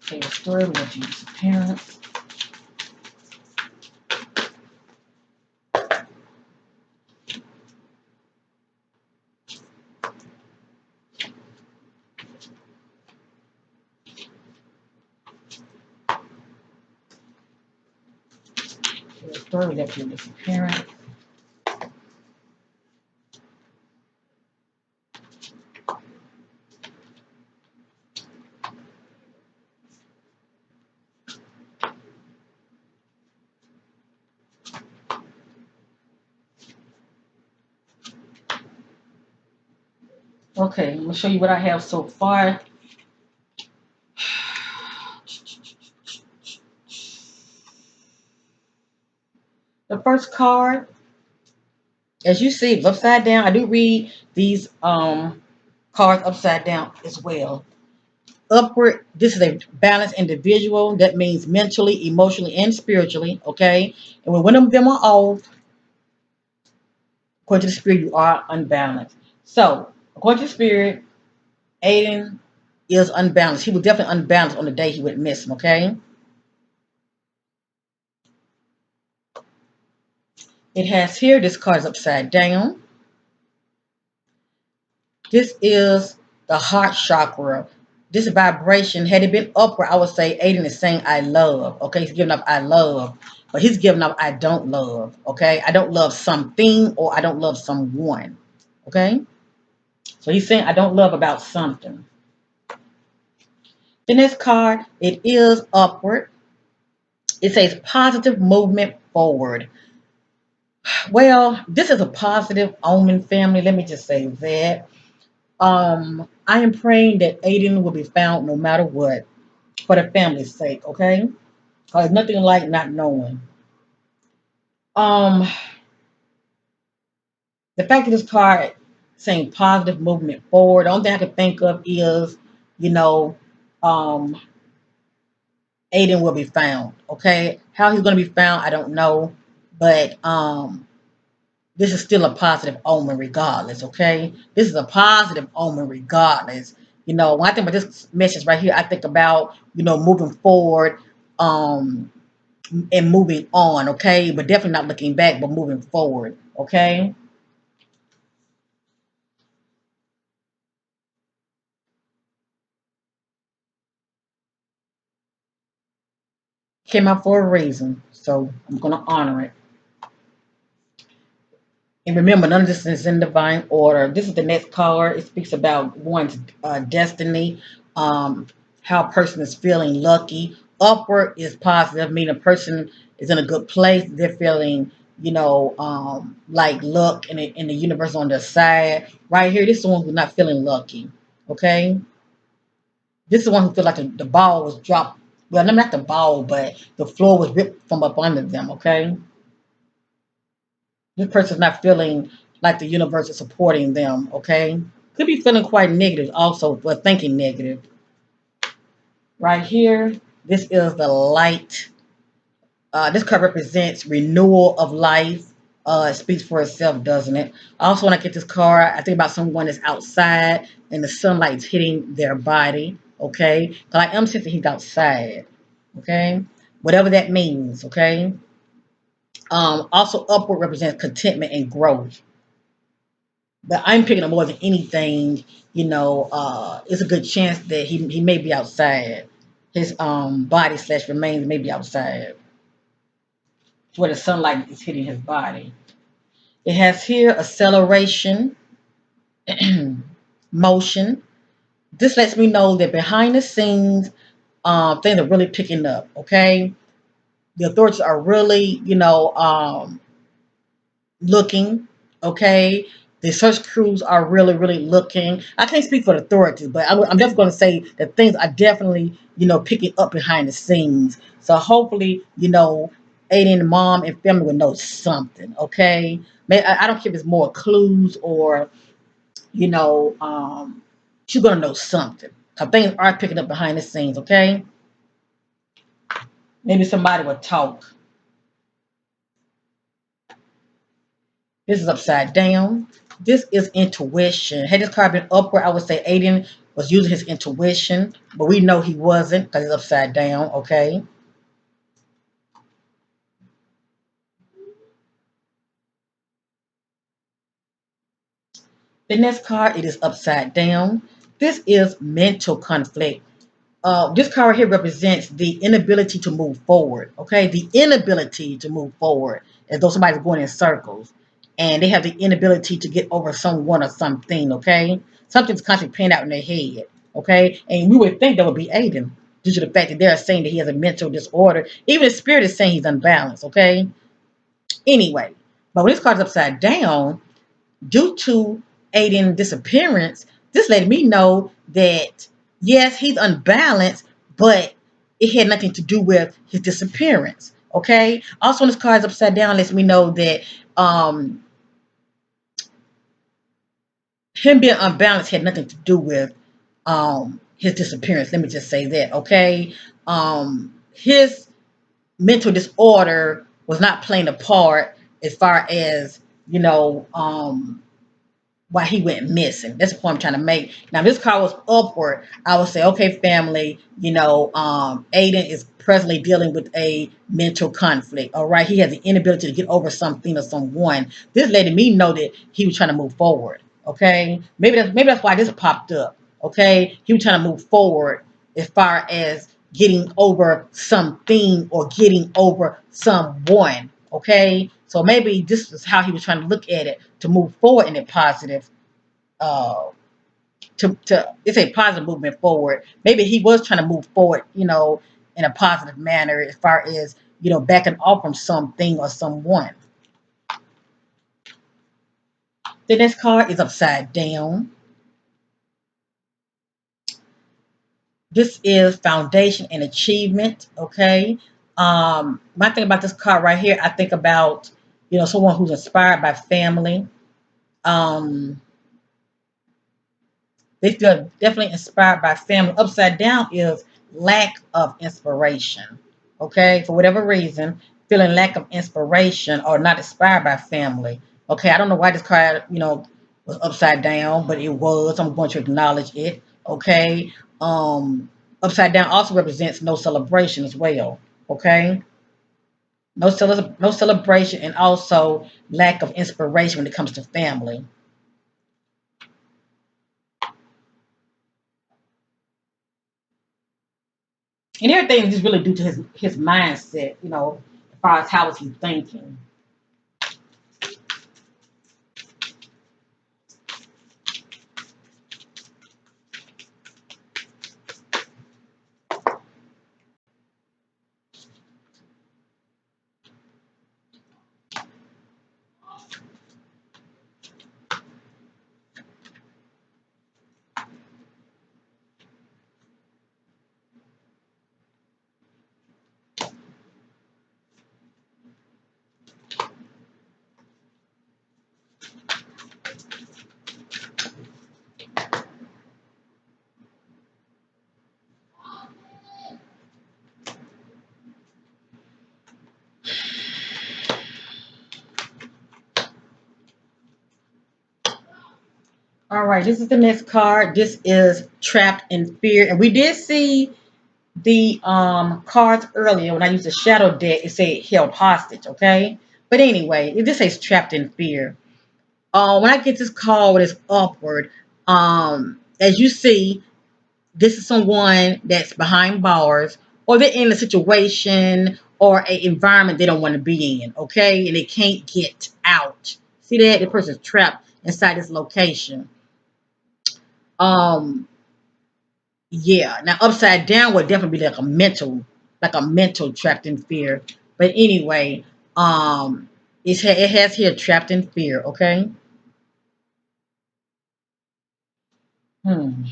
Speaker 1: Tell your story about your disappearance. Tell your story about your disappearance. Okay, I'm going to show you what I have so far. The first card, as you see, it's upside down. I do read these cards upside down as well. Upward, this is a balanced individual. That means mentally, emotionally, and spiritually. Okay, and when one of them are off, according to the spirit, you are unbalanced. So, according to the spirit, Aiden is unbalanced. He was definitely unbalanced on the day he went missing. Okay, it has here. This card is upside down. This is the heart chakra. This vibration, had it been upward, I would say Aiden is saying I love. Okay, he's giving up I love. But he's giving up I don't love. Okay, I don't love something or I don't love someone. Okay, so he's saying I don't love about something. The next card, it is upward. It says positive movement forward. Well, this is a positive omen, family. Let me just say that. I am praying that Aiden will be found no matter what, for the family's sake, okay? Because nothing like not knowing. Um, the fact that this card saying positive movement forward, the only thing I can think of is, you know, um, Aiden will be found, okay? How he's going to be found, I don't know, but this is still a positive omen regardless, okay? This is a positive omen regardless. When I think about this message right here, I think about, moving forward, um, and moving on, okay? But definitely not looking back, but moving forward, okay? Came out for a reason, so I'm gonna honor it. And remember, none of this is in divine order. This is the next card. It speaks about one's destiny, um, how a person is feeling lucky. Upward is positive, meaning a person is in a good place. They're feeling, like luck in the universe on their side. Right here, this is the one who's not feeling lucky. Okay, this is the one who feels like the ball was dropped. Well, not the ball, but the floor was ripped from up under them. Okay, this person's not feeling like the universe is supporting them, okay? Could be feeling quite negative also, but thinking negative. Right here, this is the light. This card represents renewal of life. It speaks for itself, doesn't it? Also, when I get this card, I think about someone that's outside and the sunlight's hitting their body. Okay, because I am sensing he's outside. Okay, whatever that means. Okay. Also, upward represents contentment and growth. But I'm picking up more than anything. It's a good chance that he may be outside. His body slash remains may be outside, where the sunlight is hitting his body. It has here acceleration, motion. This lets me know that behind the scenes, things are really picking up. Okay, the authorities are really, looking. Okay, the search crews are really, really looking. I can't speak for the authorities, but I'm just going to say that things are definitely, picking up behind the scenes. So hopefully, Aidan, mom, and family will know something. Okay, I don't care if it's more clues or you know, um, she's gonna know something. Cause things are picking up behind the scenes, okay? Maybe somebody will talk. This is upside down. This is intuition. Had this card been upward, I would say Aiden was using his intuition, but we know he wasn't because it's upside down, okay? The next card, it is upside down. This is mental conflict. This card right here represents the inability to move forward. Okay, the inability to move forward, as though somebody's going in circles, and they have the inability to get over someone or something. Okay, something's constantly playing out in their head. Okay, and we would think that would be Aiden due to the fact that they're saying that he has a mental disorder. Even the spirit is saying he's unbalanced. Okay, anyway, but when this card's upside down, due to Aiden's disappearance, this let me know that yes, he's unbalanced, but it had nothing to do with his disappearance. Okay. Also, when this card is upside down, lets me know that um, him being unbalanced had nothing to do with his disappearance. Let me just say that. Okay. His mental disorder was not playing a part as far as you know. Why he went missing. That's the point I'm trying to make. Now, if this car was upward, I would say, okay, family, Aiden is presently dealing with a mental conflict. All right. He has the inability to get over something or someone. This letting me know that he was trying to move forward. Okay. Maybe that's why this popped up. Okay. He was trying to move forward as far as getting over something or getting over someone. Okay. So maybe this is how he was trying to look at it to move forward in a positive, uh, to it's a positive movement forward. Maybe he was trying to move forward, in a positive manner as far as, backing off from something or someone. The next card is upside down. This is foundation and achievement. Okay. My thing about this card right here, I think about, someone who's inspired by family. Um, They feel definitely inspired by family. Upside down is lack of inspiration. Okay, for whatever reason, feeling lack of inspiration or not inspired by family. Okay, I don't know why this card, was upside down, but it was. I'm going to acknowledge it. Okay, upside down also represents no celebration as well. Okay, no celebration, and also lack of inspiration when it comes to family. And everything is just really due to his mindset, as far as how is he thinking. All right, this is the next card. This is trapped in fear. And we did see the cards earlier when I used the shadow deck. It said held hostage, okay? But anyway, it just says trapped in fear. When I get this card, it's upward. As you see, this is someone that's behind bars, or they're in a situation or an environment they don't want to be in, okay? And they can't get out. See that? The person's trapped inside this location. Um, yeah. Now upside down would definitely be like a mental trapped in fear. But anyway, it has here trapped in fear, okay? Hmm.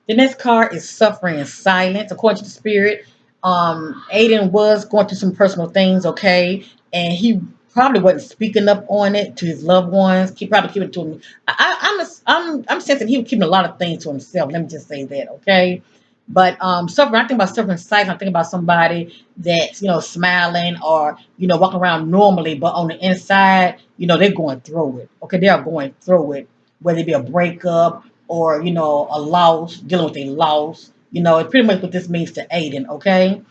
Speaker 1: The next card is suffering in silence. According to the spirit, Aiden was going through some personal things, okay, and he probably wasn't speaking up on it to his loved ones. He probably kept it to him. I'm sensing he was keeping a lot of things to himself. Let me just say that, okay. But suffering, I think about suffering in silence. I think about somebody that's smiling or walking around normally, but on the inside, they're going through it. Okay, they are going through it, whether it be a breakup or a loss, dealing with a loss. It's pretty much what this means to Aiden, okay?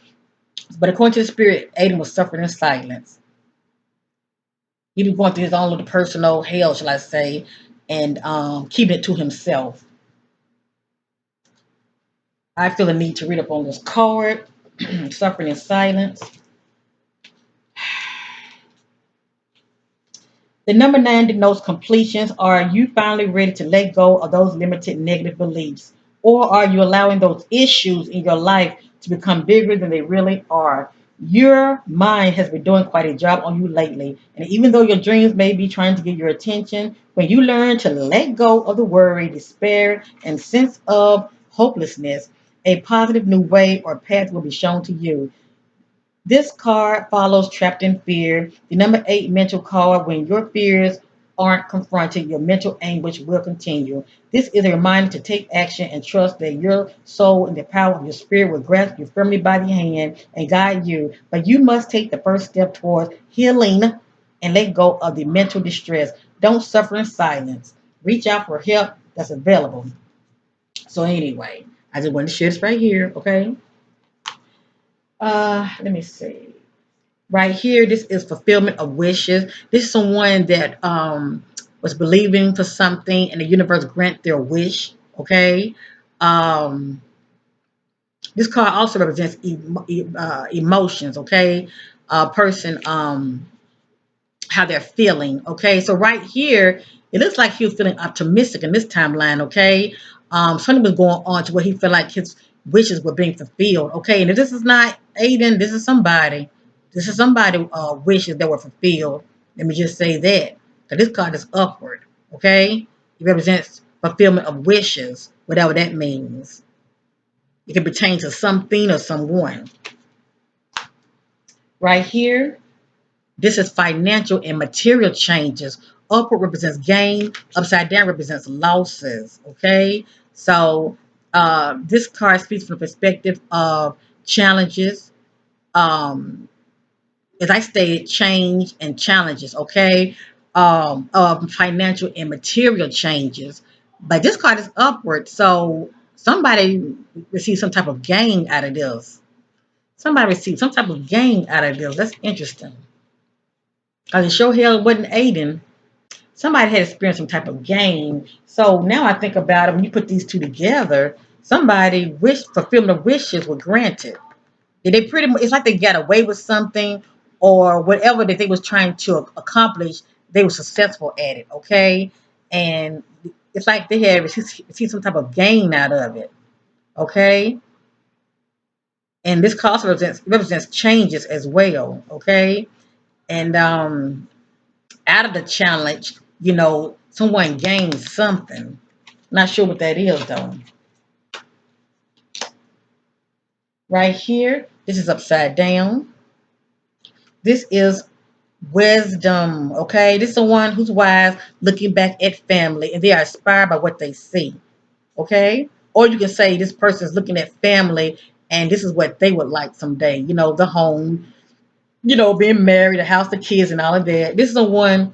Speaker 1: But according to the spirit, Aiden was suffering in silence. He was going through his own little personal hell, shall I say, and keeping it to himself. I feel the need to read up on this card, suffering in silence. The number 9 denotes completions. Are you finally ready to let go of those limited negative beliefs? Or are you allowing those issues in your life to become bigger than they really are? Your mind has been doing quite a job on you lately. And even though your dreams may be trying to get your attention, when you learn to let go of the worry, despair, and sense of hopelessness, a positive new way or path will be shown to you. This card follows trapped in fear. The number 8 mental card. When your fears aren't confronted, your mental anguish will continue. This is a reminder to take action and trust that your soul and the power of your spirit will grasp you firmly by the hand and guide you. But you must take the first step towards healing and let go of the mental distress. Don't suffer in silence. Reach out for help that's available. So anyway, I just wanted to share this right here, okay? Let me see. Right here, this is fulfillment of wishes. This is someone that was believing for something and the universe grant their wish. Okay. Um, this card also represents emotions. Okay. A person how they're feeling. Okay, so right here, it looks like he was feeling optimistic in this timeline. Okay, something was going on to where he felt like his wishes were being fulfilled. Okay, and if this is not Aiden, this is somebody. This is somebody wishes that were fulfilled. Let me just say that. So this card is upward. Okay, it represents fulfillment of wishes, whatever that means. It can pertain to something or someone. Right here, this is financial and material changes. Upward represents gain, upside down represents losses. Okay, so this card speaks from the perspective of challenges. Um, as I stated, change and challenges. Okay, of financial and material changes. But this card is upward, so somebody receives some type of gain out of this. Somebody received some type of gain out of this. That's interesting. Because it sure hell wasn't Aiden. Somebody had experienced some type of gain. So now I think about it, when you put these two together, somebody wish fulfillment of wishes were granted. They pretty much, it's like they got away with something, or whatever that they was trying to accomplish, they were successful at it. Okay, and it's like they had received some type of gain out of it. Okay, and this cost represents changes as well. Okay, and out of the challenge, someone gains something. Not sure what that is though. Right here, this is upside down. This is wisdom. Okay, this is the one who's wise, looking back at family, and they are inspired by what they see. Okay, or you can say this person is looking at family, and this is what they would like someday. The home, being married, the house, the kids, and all of that. This is the one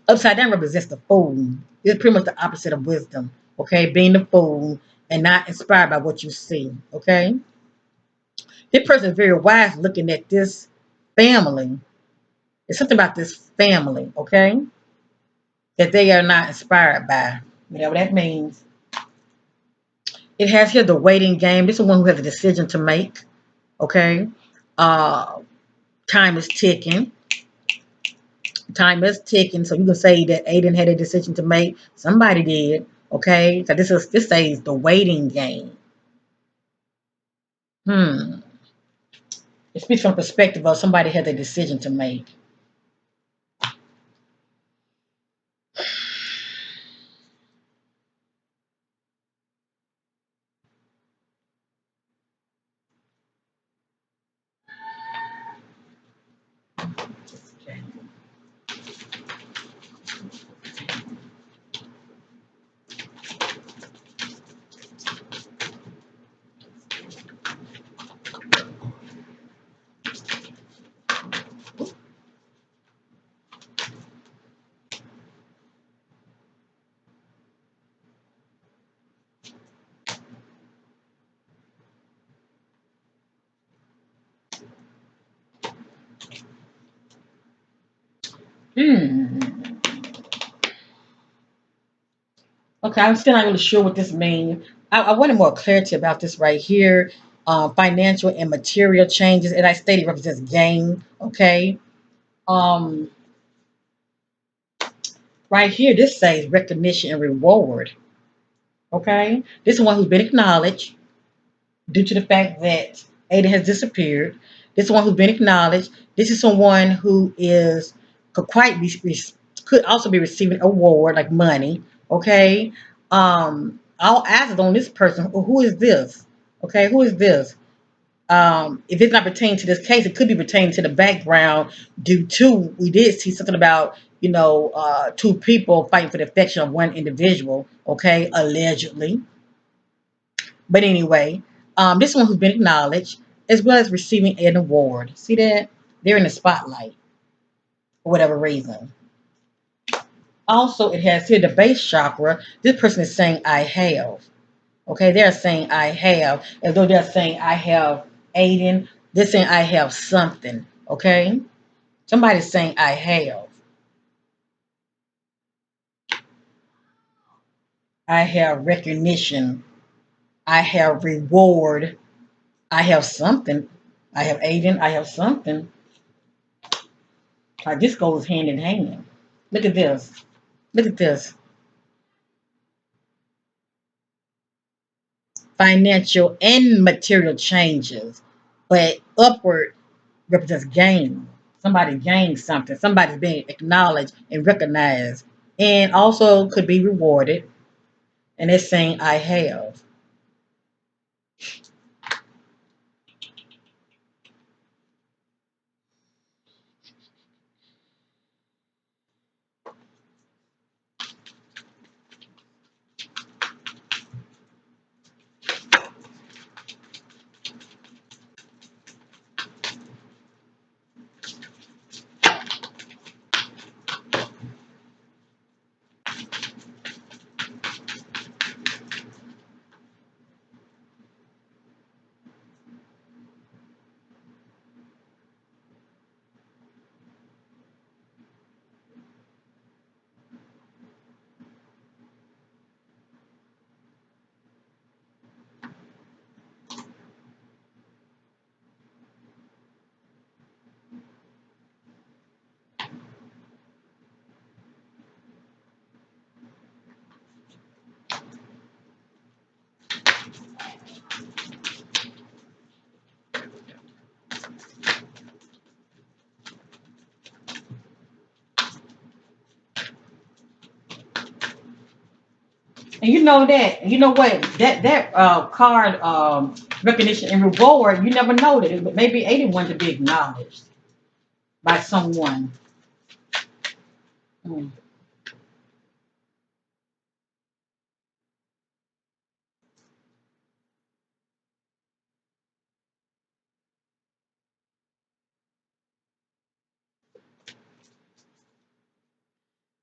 Speaker 1: upside down represents the fool. It's pretty much the opposite of wisdom. Okay, being the fool and not inspired by what you see. Okay, this person is very wise looking at this family. It's something about this family. Okay, that they are not inspired by. Whatever that means. It has here the waiting game. This is one who has a decision to make. Okay, uh, time is ticking. Time is ticking, so you can say that Aidan had a decision to make. Somebody did. Okay, so this says the waiting game. Hmm. It speaks from the perspective of somebody had a decision to make. Okay. Hmm. Okay, I'm still not really sure what this means. I wanted more clarity about this right here. Financial and material changes, and I stated represents gain. Okay. Um, right here, this says recognition and reward. Okay, this is one who's been acknowledged due to the fact that Ada has disappeared. This is one who's been acknowledged. This is someone who is could quite be could also be receiving an award like money. Okay, all eyes is on this person. Who is this? Okay, who is this? If it's not pertaining to this case, it could be pertaining to the background due to we did see something about two people fighting for the affection of one individual. Okay, allegedly. But anyway, this one who's been acknowledged as well as receiving an award. See that? They're in the spotlight for whatever reason. Also, it has here the base chakra. This person is saying, I have. Okay, they're saying, I have. As though they're saying, I have Aiden. They're saying, I have something. Okay? Somebody's saying, I have. I have recognition. I have reward. I have something. I have Aiden. I have something. Like this goes hand in hand. Look at this. Look at this. Financial and material changes, but upward represents gain. Somebody gained something. Somebody's being acknowledged and recognized, and also could be rewarded. And it's saying, I have. And you know that, you know what, that card recognition and reward, you never know that it maybe 81 to be acknowledged by someone. Mm.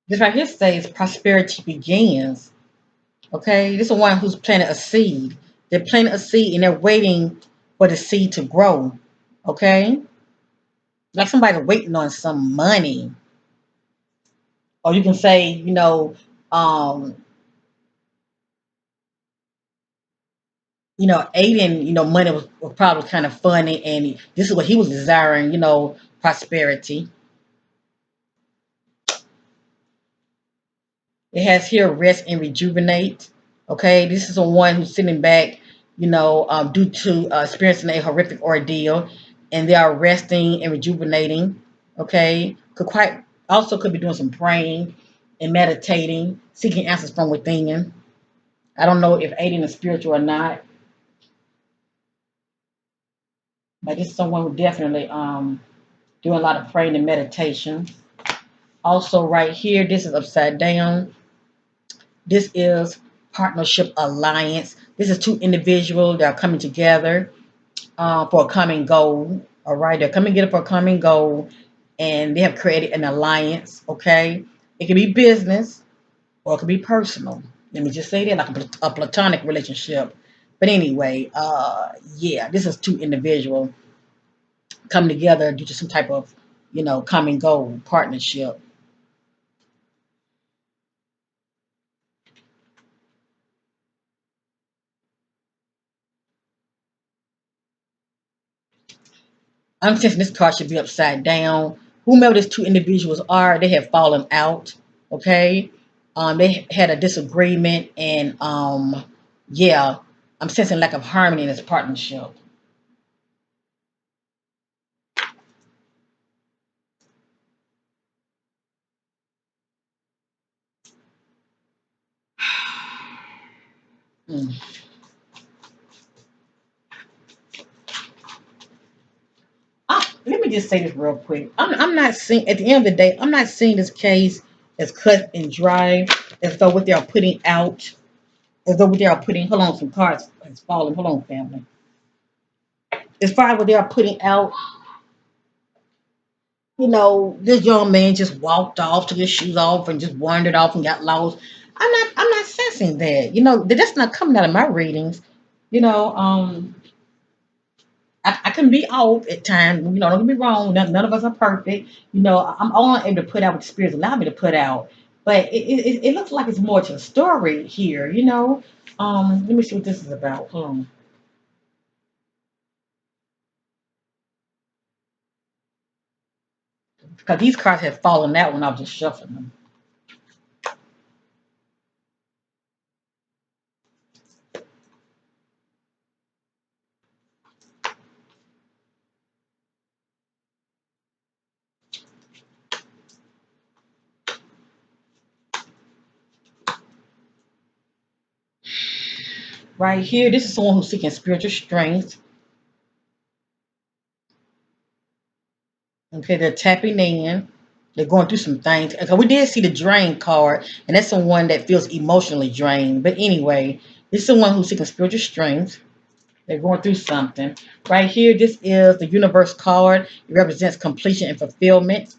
Speaker 1: This right here says prosperity begins. Okay, this is one who's planted a seed. They're planting a seed and they're waiting for the seed to grow. Okay, like somebody waiting on some money, or you can say, um, Aiden, money was probably kind of funny, and this is what he was desiring, prosperity. It has here rest and rejuvenate. Okay, this is the one who's sitting back, due to experiencing a horrific ordeal, and they are resting and rejuvenating. Okay, could be doing some praying and meditating, seeking answers from within. I don't know if Aiden is spiritual or not, but this is someone who definitely doing a lot of praying and meditation. Also, right here, this is upside down. This is partnership alliance. This is two individuals that are coming together for a common goal. All right, they're coming together for a common goal, and they have created an alliance. Okay, it can be business or it can be personal. Let me just say that, like a platonic relationship. But anyway, yeah, this is two individuals coming together due to some type of, common goal partnership. I'm sensing this card should be upside down. Whomever these two individuals are, they have fallen out. Okay, they had a disagreement, and yeah, I'm sensing lack of harmony in this partnership. Mm. Let me just say this real quick. I'm not seeing, at the end of the day, I'm not seeing this case as cut and dry, as though what they are putting out, as though what they are putting. Hold on, some cards has fallen. Hold on, family. As far as what they are putting out, this young man just walked off, took his shoes off, and just wandered off and got lost. I'm not sensing that. That's not coming out of my readings. You know, um, I can be off at times. Don't get me wrong. None of us are perfect. I'm only able to put out what the spirits allow me to put out. But it looks like it's more to the story here. Let me see what this is about. Hold on. Because these cards have fallen out when I was just shuffling them. Right here, this is someone who's seeking spiritual strength. Okay, they're tapping in. They're going through some things. Okay, we did see the drain card, and that's someone that feels emotionally drained. But anyway, this is someone who's seeking spiritual strength. They're going through something. Right here, this is the universe card. It represents completion and fulfillment.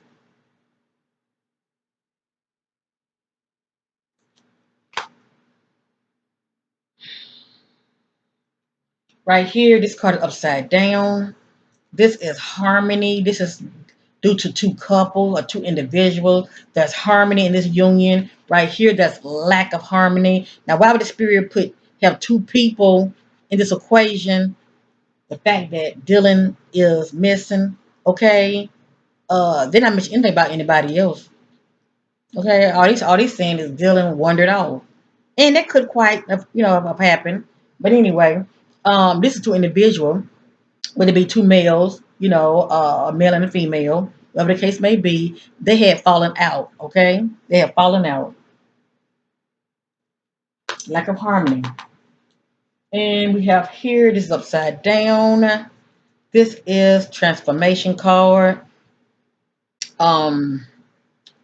Speaker 1: Right here, this card is upside down. This is harmony. This is due to two couples or two individuals. There's harmony in this union. Right here, there's lack of harmony. Now, why would the spirit have two people in this equation? The fact that Dylan is missing, okay? They're not mentioning anything about anybody else. Okay, all these saying is Dylan wandered off. And that could quite have happened. But anyway, this is two individuals, whether it be two males, a male and a female, whatever the case may be, they had fallen out, okay? They have fallen out. Lack of harmony. And we have here, this is upside down. This is transformation card. Um,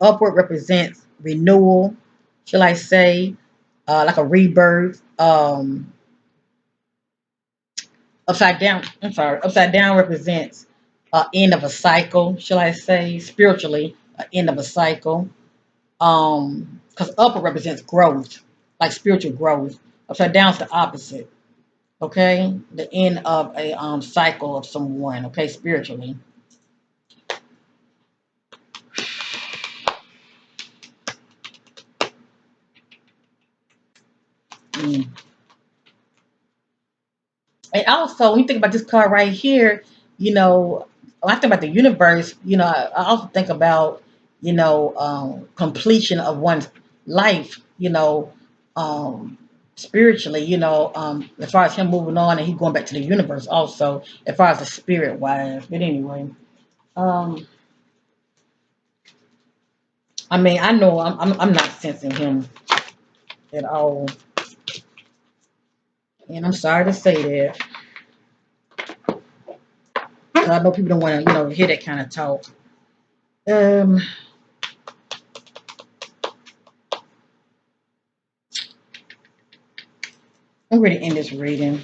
Speaker 1: Upward represents renewal, shall I say, like a rebirth. Upside down represents end of a cycle, shall I say, spiritually, end of a cycle. Because upward represents growth, like spiritual growth. Upside down is the opposite. Okay, the end of a cycle of someone. Okay, spiritually. Mm. And also, when you think about this card right here, you know, when I think about the universe, I also think about, completion of one's life, spiritually, as far as him moving on and he going back to the universe also, as far as the spirit wise. But anyway, um, I mean, I know I'm not sensing him at all, and I'm sorry to say that. 'Cause I know people don't want to, hear that kind of talk. Um, I'm ready to end this reading.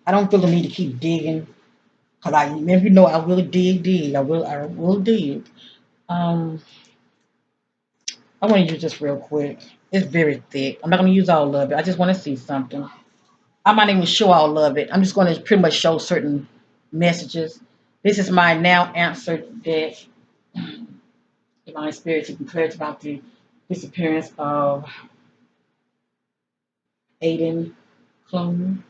Speaker 1: I don't feel the need to keep digging. Cause if you know, I will dig. I will dig. Um, I want to use this real quick. It's very thick. I'm not gonna use all of it. I just want to see something. I might even show all of it. I'm just going to pretty much show certain messages. This is my now answered deck. Divine Spirit, seeking clarity about the disappearance of Aidan Clune.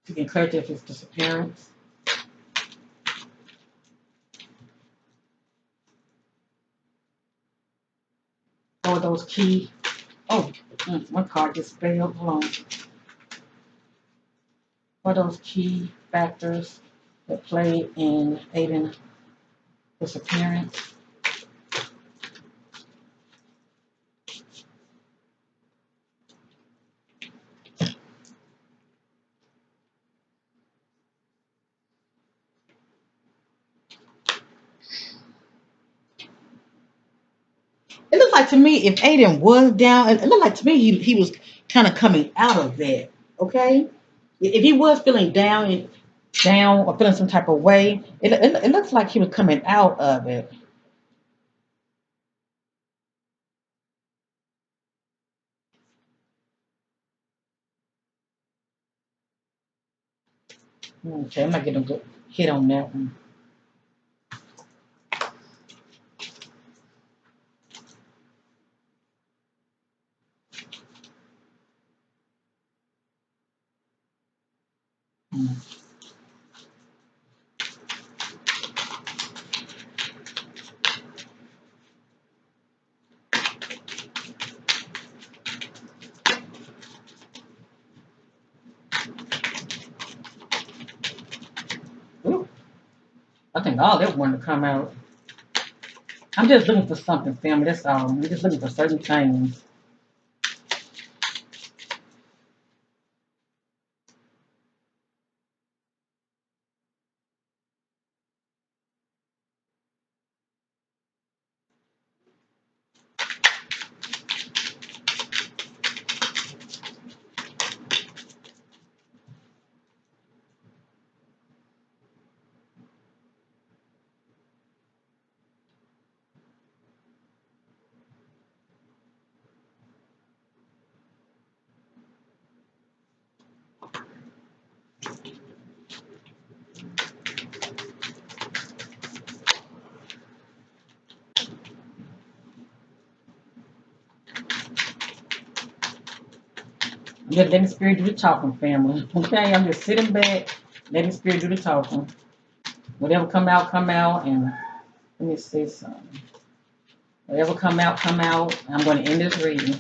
Speaker 1: Seeking clarity of his disappearance. Or those key. Oh, my card just failed. Hold on. What are those key factors that play in Aidan disappearance? It looks like to me if Aidan was down, it looked like to me he was kind of coming out of that. Okay, if he was feeling down or feeling some type of way, it looks like he was coming out of it. Okay, I'm not getting a good hit on that one. Hmm. Ooh, I think all that wanted to come out. I'm just looking for something, family. That's all. I'm just looking for certain things. I'm just letting the spirit do the talking, family. Okay, I'm just sitting back, letting the spirit do the talking. Whatever come out, come out, and let me see something. Whatever come out. I'm going to end this reading.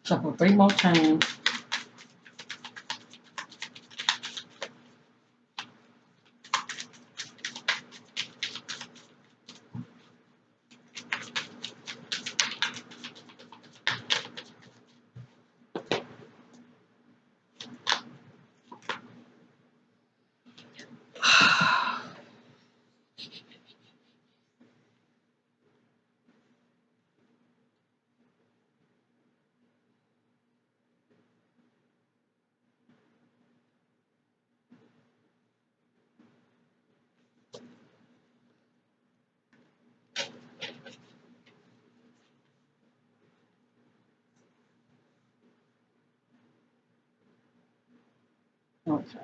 Speaker 1: Shuffle three more times. Okay.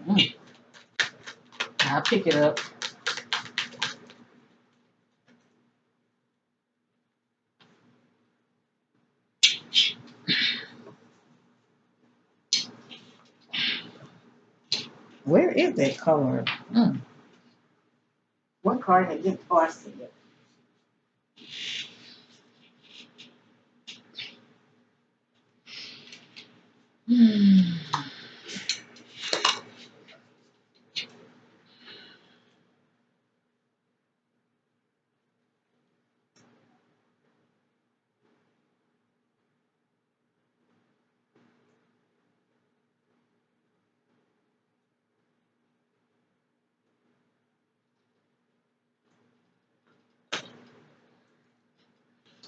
Speaker 1: Mm. I'll pick it up. Where is that card? Mm. What card had this? Oh, I see it. Hmm.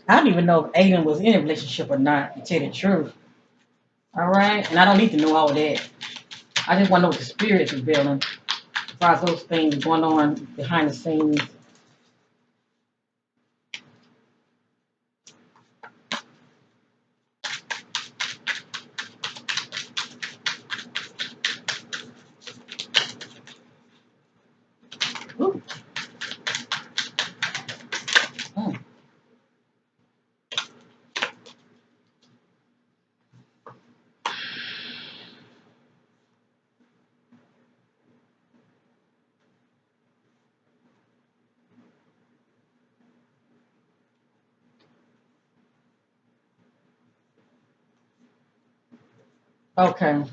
Speaker 1: I don't even know if Aidan was in a relationship or not, to tell you the truth. All right? And I don't need to know all that. I just want to know what the spirit is revealing as far as those things going on behind the scenes. Ooh. Mm. Okay.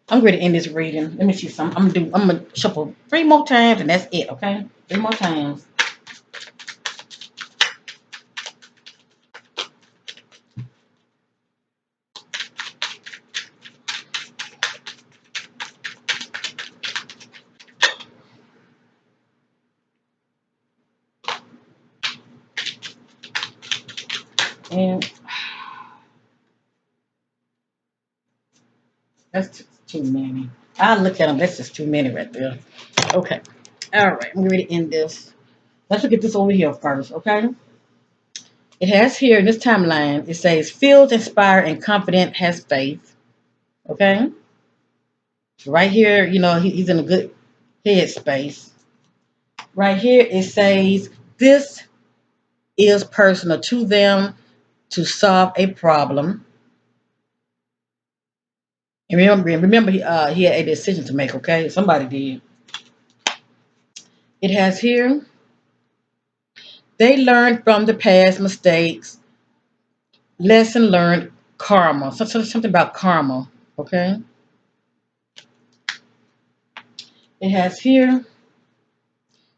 Speaker 1: I'm ready to end this reading. Let me see some. I'm gonna shuffle 3 more times and that's it, okay? 3 more times. And that's too many. I look at them, that's just too many right there. Okay. All right, I'm ready to end this. Let's look at this over here first, okay? It has here in this timeline, it says, feels inspired and confident, has faith, okay? So right here, he's in a good head space. Right here, it says, this is personal to them to solve a problem. And remember, he had a decision to make, okay? Somebody did. It has here, they learned from the past mistakes, lesson learned, karma. Something about karma, okay? It has here,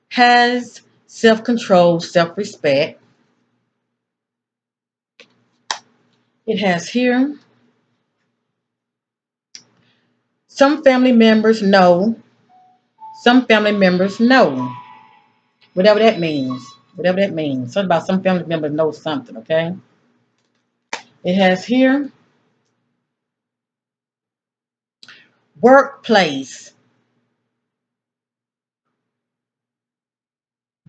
Speaker 1: has self control, self respect. It has here, some family members know, some family members know. Whatever that means. Whatever that means. Something about some family members know something, okay? It has here, workplace,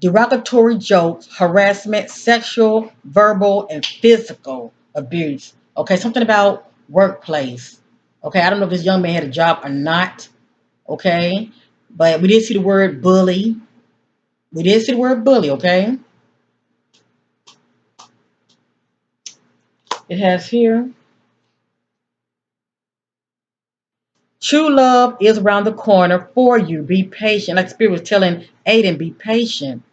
Speaker 1: derogatory jokes, harassment, sexual, verbal, and physical abuse. Okay, something about workplace. Okay, I don't know if this young man had a job or not. Okay, but we did see the word bully. We did see the word bully. Okay, it has here, true love is around the corner for you. Be patient. Like the Spirit was telling Aidan, be patient.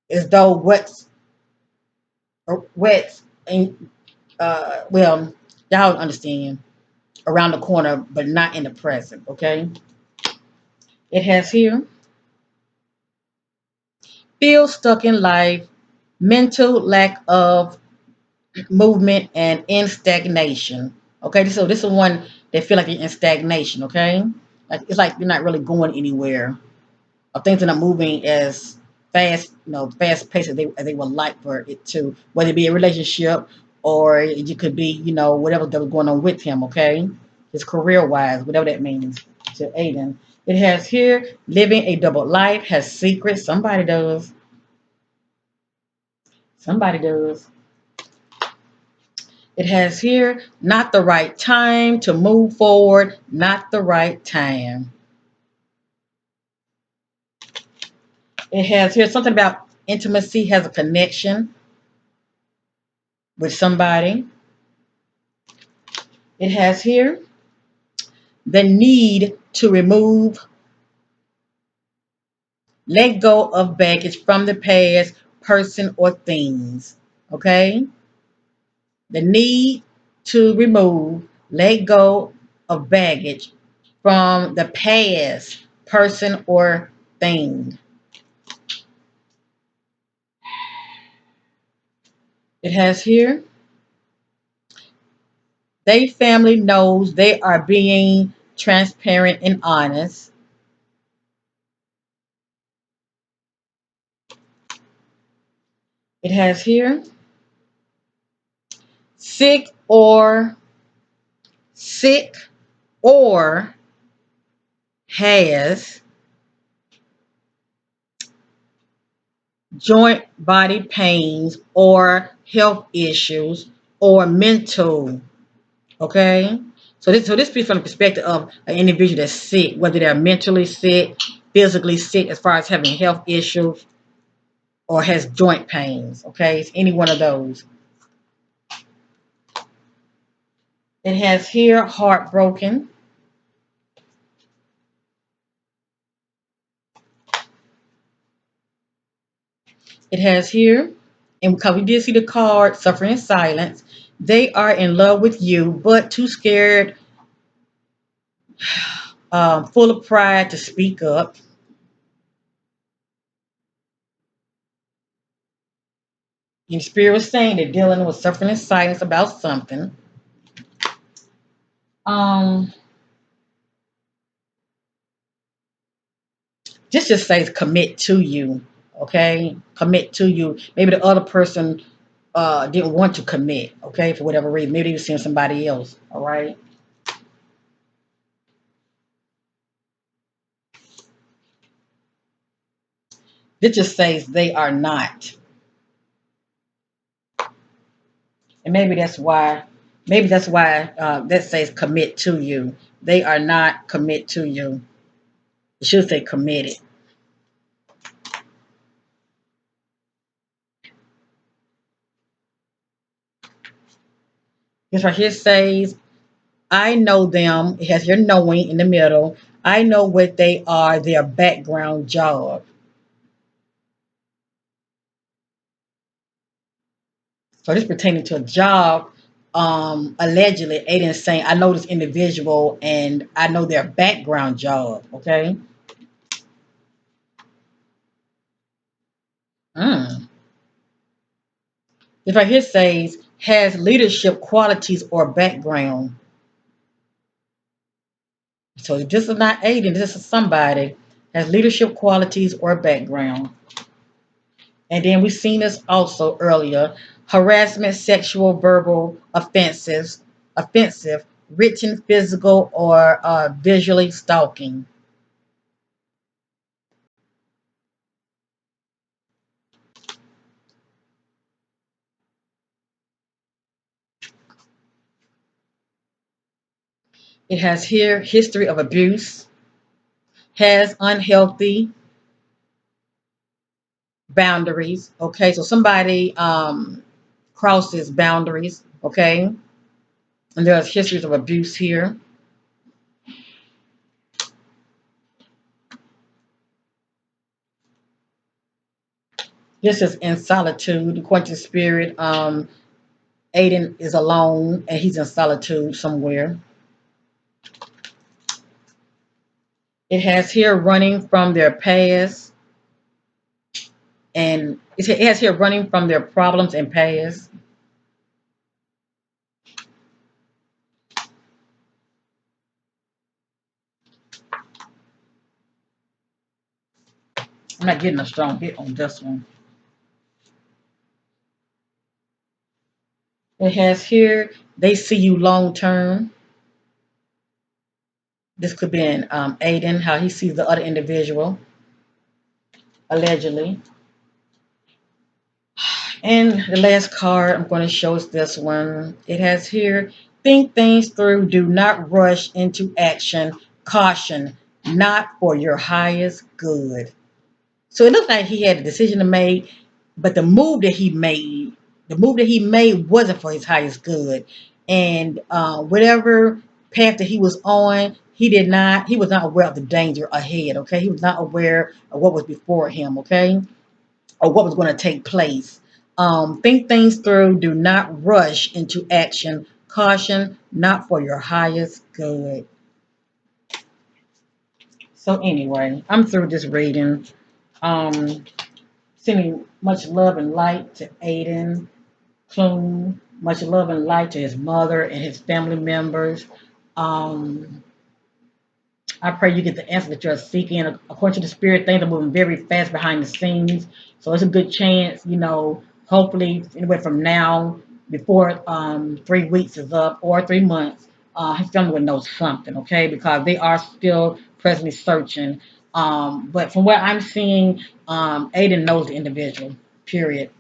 Speaker 1: As though what's in, well, y'all understand, around the corner, but not in the present, okay? It has here, feel stuck in life, mental lack of movement, and in stagnation. Okay, so this is one that feel like you're in stagnation, okay? Like it's like you're not really going anywhere. Or things are not moving as fast, fast paced as they would like for it to, whether it be a relationship or it could be, whatever that was going on with him, okay? His career wise, whatever that means. to Aidan. It has here living a double life, has secrets. Somebody does. Somebody does. It has here not the right time to move forward, not the right time. It has here something about intimacy, has a connection with somebody. It has here the need to remove, let go of baggage from the past, person or things. Okay? The need to remove, let go of baggage from the past, person or thing. It has here, they family knows they are being transparent and honest. It has here, sick or sick or has joint body pains or health issues or mental. Okay, so this speaks from the perspective of an individual that's sick, whether they're mentally sick, physically sick, as far as having health issues or has joint pains. Okay, it's any one of those. It has here heartbroken. It has here, and because we did see the card suffering in silence, they are in love with you, but too scared, full of pride to speak up. Your spirit was saying they're dealing with suffering in silence about something. Um, just says commit to you. Okay, commit to you. Maybe the other person didn't want to commit. Okay, for whatever reason. Maybe they were seeing somebody else. All right. This just says they are not, and maybe that's why that says commit to you. They are not commit to you. It should say committed. This right here says I know them. It has your knowing in the middle. I know what they are, their background job. So this pertaining to a job. Allegedly, Aiden is saying, I know this individual and I know their background job. Okay. Mm. This right here says has leadership qualities or background. So this is not Aiden, this is somebody has leadership qualities or background. And then we've seen this also earlier. Harassment, sexual, verbal, offensive, written, physical, or visually stalking. It has here history of abuse, has unhealthy boundaries. Okay, so somebody crosses boundaries. Okay, and there's histories of abuse here. This is in solitude. According to spirit, Aiden is alone and he's in solitude somewhere. It has here running from their past, and it has here running from their problems and past. I'm not getting a strong hit on this one. It has here they see you long term. This could be in Aidan, how he sees the other individual, allegedly. And the last card I'm going to show is this one. It has here, think things through, do not rush into action, caution, not for your highest good. So it looks like he had a decision to make, but the move that he made wasn't for his highest good. And whatever path that he was on, he was not aware of the danger ahead, okay? He was not aware of what was before him, okay? Or what was going to take place. Think things through. Do not rush into action. Caution, not for your highest good. So anyway, I'm through this reading. Um, Sending much love and light to Aidan Clune. Much love and light to his mother and his family members. Um, I pray you get the answer that you're seeking. According to the spirit, things are moving very fast behind the scenes. So it's a good chance, hopefully, anywhere from now, before 3 weeks is up or 3 months, his family will know something, okay? Because they are still presently searching. But from what I'm seeing, Aiden knows the individual, period.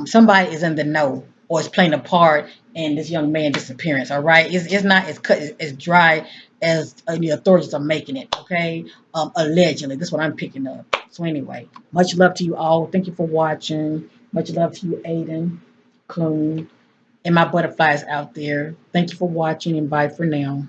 Speaker 1: Somebody is in the know or is playing a part in this young man's disappearance, all right? It's not as cut as dry as the authorities are making it, okay? Allegedly. That's what I'm picking up. So anyway, much love to you all. Thank you for watching. Much love to you, Aidan Clune, and my butterflies out there. Thank you for watching, and bye for now.